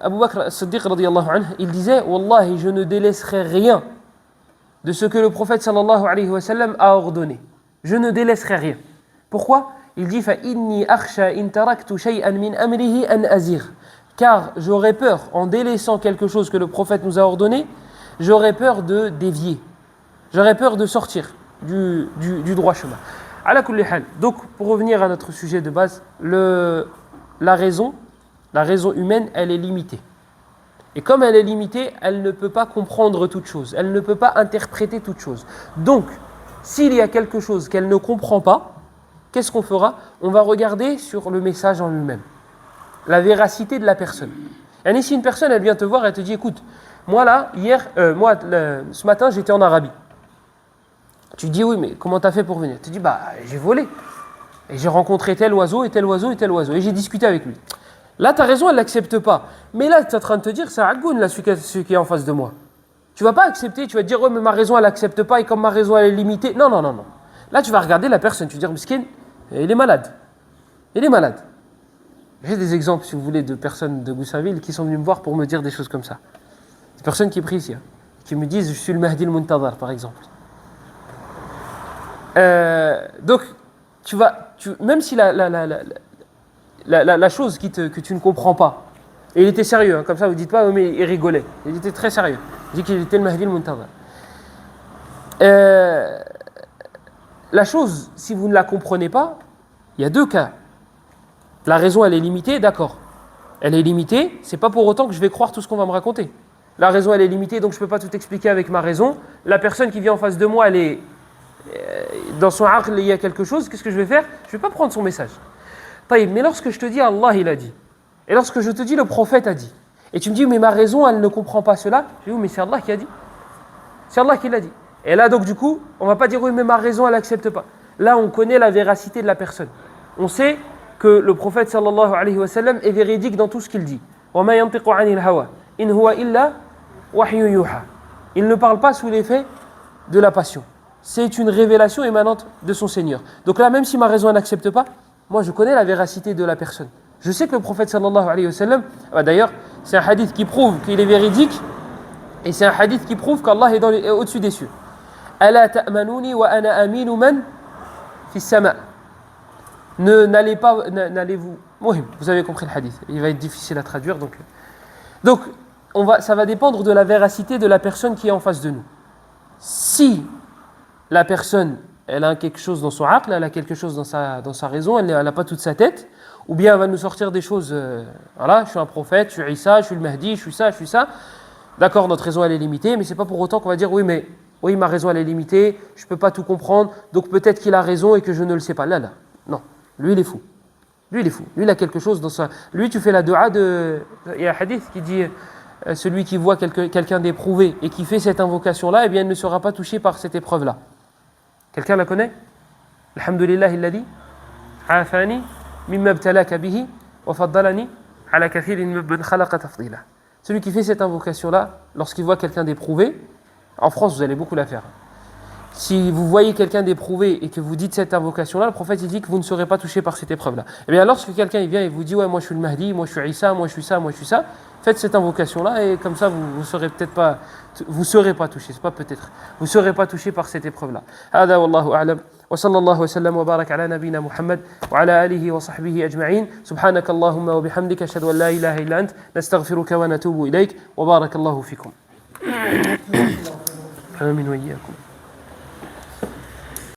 Abu Bakr as-Siddiq radiyallahu anhu, il disait Wallahi, je ne délaisserai rien de ce que le prophète sallallahu alayhi wa sallam a ordonné. Je ne délaisserai rien. Pourquoi? Il dit فَإِنِّي أَخْشَى إِن تَرَكْتُ شَيْئًا مِنْ أَمْرِهِ أَنْ أَزِيغ. Car j'aurais peur, en délaissant quelque chose que le prophète nous a ordonné, j'aurais peur de dévier. J'aurais peur de sortir du droit chemin. Ala kulli hal. Donc, pour revenir à notre sujet de base, la raison humaine, elle est limitée. Et comme elle est limitée, elle ne peut pas comprendre toute chose. Elle ne peut pas interpréter toute chose. Donc, s'il y a quelque chose qu'elle ne comprend pas, qu'est-ce qu'on fera? On va regarder sur le message en lui-même. La véracité de la personne. Et si une personne, elle vient te voir et te dit, écoute, moi là, ce matin, j'étais en Arabie. Tu dis, oui, mais comment t'as fait pour venir? Tu dis, j'ai volé. Et j'ai rencontré tel oiseau, et tel oiseau, et tel oiseau. Et j'ai discuté avec lui. Là, ta raison, elle ne l'accepte pas. Mais là, tu es en train de te dire, c'est Agoun, là, celui qui est en face de moi. Tu ne vas pas accepter, tu vas te dire, ouais, mais ma raison, elle n'accepte pas, et comme ma raison, elle est limitée. Non. Là, tu vas regarder la personne, tu vas dire, Miskin, il est malade. Il est malade. J'ai des exemples, si vous voulez, de personnes de Goussainville qui sont venues me voir pour me dire des choses comme ça. Des personnes qui prient ici, hein, qui me disent, je suis le Mahdi al-Muntadhar, par exemple. Donc, même si la chose que tu ne comprends pas, et il était sérieux, hein, comme ça vous ne dites pas, mais il rigolait, il était très sérieux, il dit qu'il était le Mahdi al-Muntadhar. La chose, si vous ne la comprenez pas, il y a deux cas. La raison, elle est limitée, d'accord. Elle est limitée, c'est pas pour autant que je vais croire tout ce qu'on va me raconter. La raison, elle est limitée, donc je ne peux pas tout expliquer avec ma raison. La personne qui vient en face de moi, elle est dans son aql, il y a quelque chose, qu'est-ce que je vais faire? Je ne vais pas prendre son message. Mais lorsque je te dis Allah, il a dit, et lorsque je te dis le prophète a dit, et tu me dis mais ma raison, elle ne comprend pas cela, je dis oui, mais c'est Allah qui a dit. C'est Allah qui l'a dit. Et là, donc du coup, on ne va pas dire oui, mais ma raison, elle n'accepte pas. Là, on connaît la véracité de la personne. On sait que le prophète sallallahu alayhi wa sallam est véridique dans tout ce qu'il dit. وَمَا يَنْطِقُ عَنِ الْهَوَى إِنْ هُوَ إِلَّا وَحْيٌ يُوحَى. Il ne parle pas sous l'effet de la passion. C'est une révélation émanante de son Seigneur. Donc là, même si ma raison n'accepte pas, moi je connais la véracité de la personne. Je sais que le prophète sallallahu alayhi wa sallam, d'ailleurs, c'est un hadith qui prouve qu'il est véridique, et c'est un hadith qui prouve qu'Allah est au-dessus des cieux. Ala ta'manuni wa ana aminu man fi sama. N'allez-vous. Vous avez compris le hadith. Il va être difficile à traduire. Donc ça va dépendre de la véracité de la personne qui est en face de nous. Si la personne, elle a quelque chose dans son aql, elle a quelque chose dans sa raison, elle n'a pas toute sa tête, ou bien elle va nous sortir des choses, voilà, je suis un prophète, je suis Isa, je suis le Mahdi, je suis ça. D'accord, notre raison elle est limitée, mais c'est pas pour autant qu'on va dire oui, ma raison elle est limitée, je peux pas tout comprendre, donc peut-être qu'il a raison et que je ne le sais pas. Là, non, lui il est fou. Lui il a quelque chose dans sa... Lui tu fais la dua de... Il y a un hadith qui dit... celui qui voit quelqu'un d'éprouvé et qui fait cette invocation-là, eh bien, il ne sera pas touché par cette épreuve-là. Quelqu'un la connaît? Alhamdulillah alladhi afani mimma ibtalaka bihi wa faddalani ala kathirin mimman khalaqa tafdila. celui qui fait cette invocation-là, lorsqu'il voit quelqu'un d'éprouvé, en France vous allez beaucoup la faire. Si vous voyez quelqu'un d'éprouvé et que vous dites cette invocation-là, le prophète il dit que vous ne serez pas touché par cette épreuve-là. Et bien lorsque quelqu'un il vient et vous dit ouais moi je suis le Mahdi, moi je suis Isa, moi je suis ça, moi je suis ça, faites cette invocation-là et comme ça vous serez peut-être pas, vous serez pas touché, c'est pas peut-être, vous serez pas touché par cette épreuve-là. Hada wallahu a'lam. وصلى الله وسلم وبارك على نبينا محمد وعلى آله وصحبه أجمعين سبحانك اللهم وبحمدك أشهد أن لا إله إلا أنت نستغفرك ونتوب إليك وبارك الله فيكم آمين وإياكم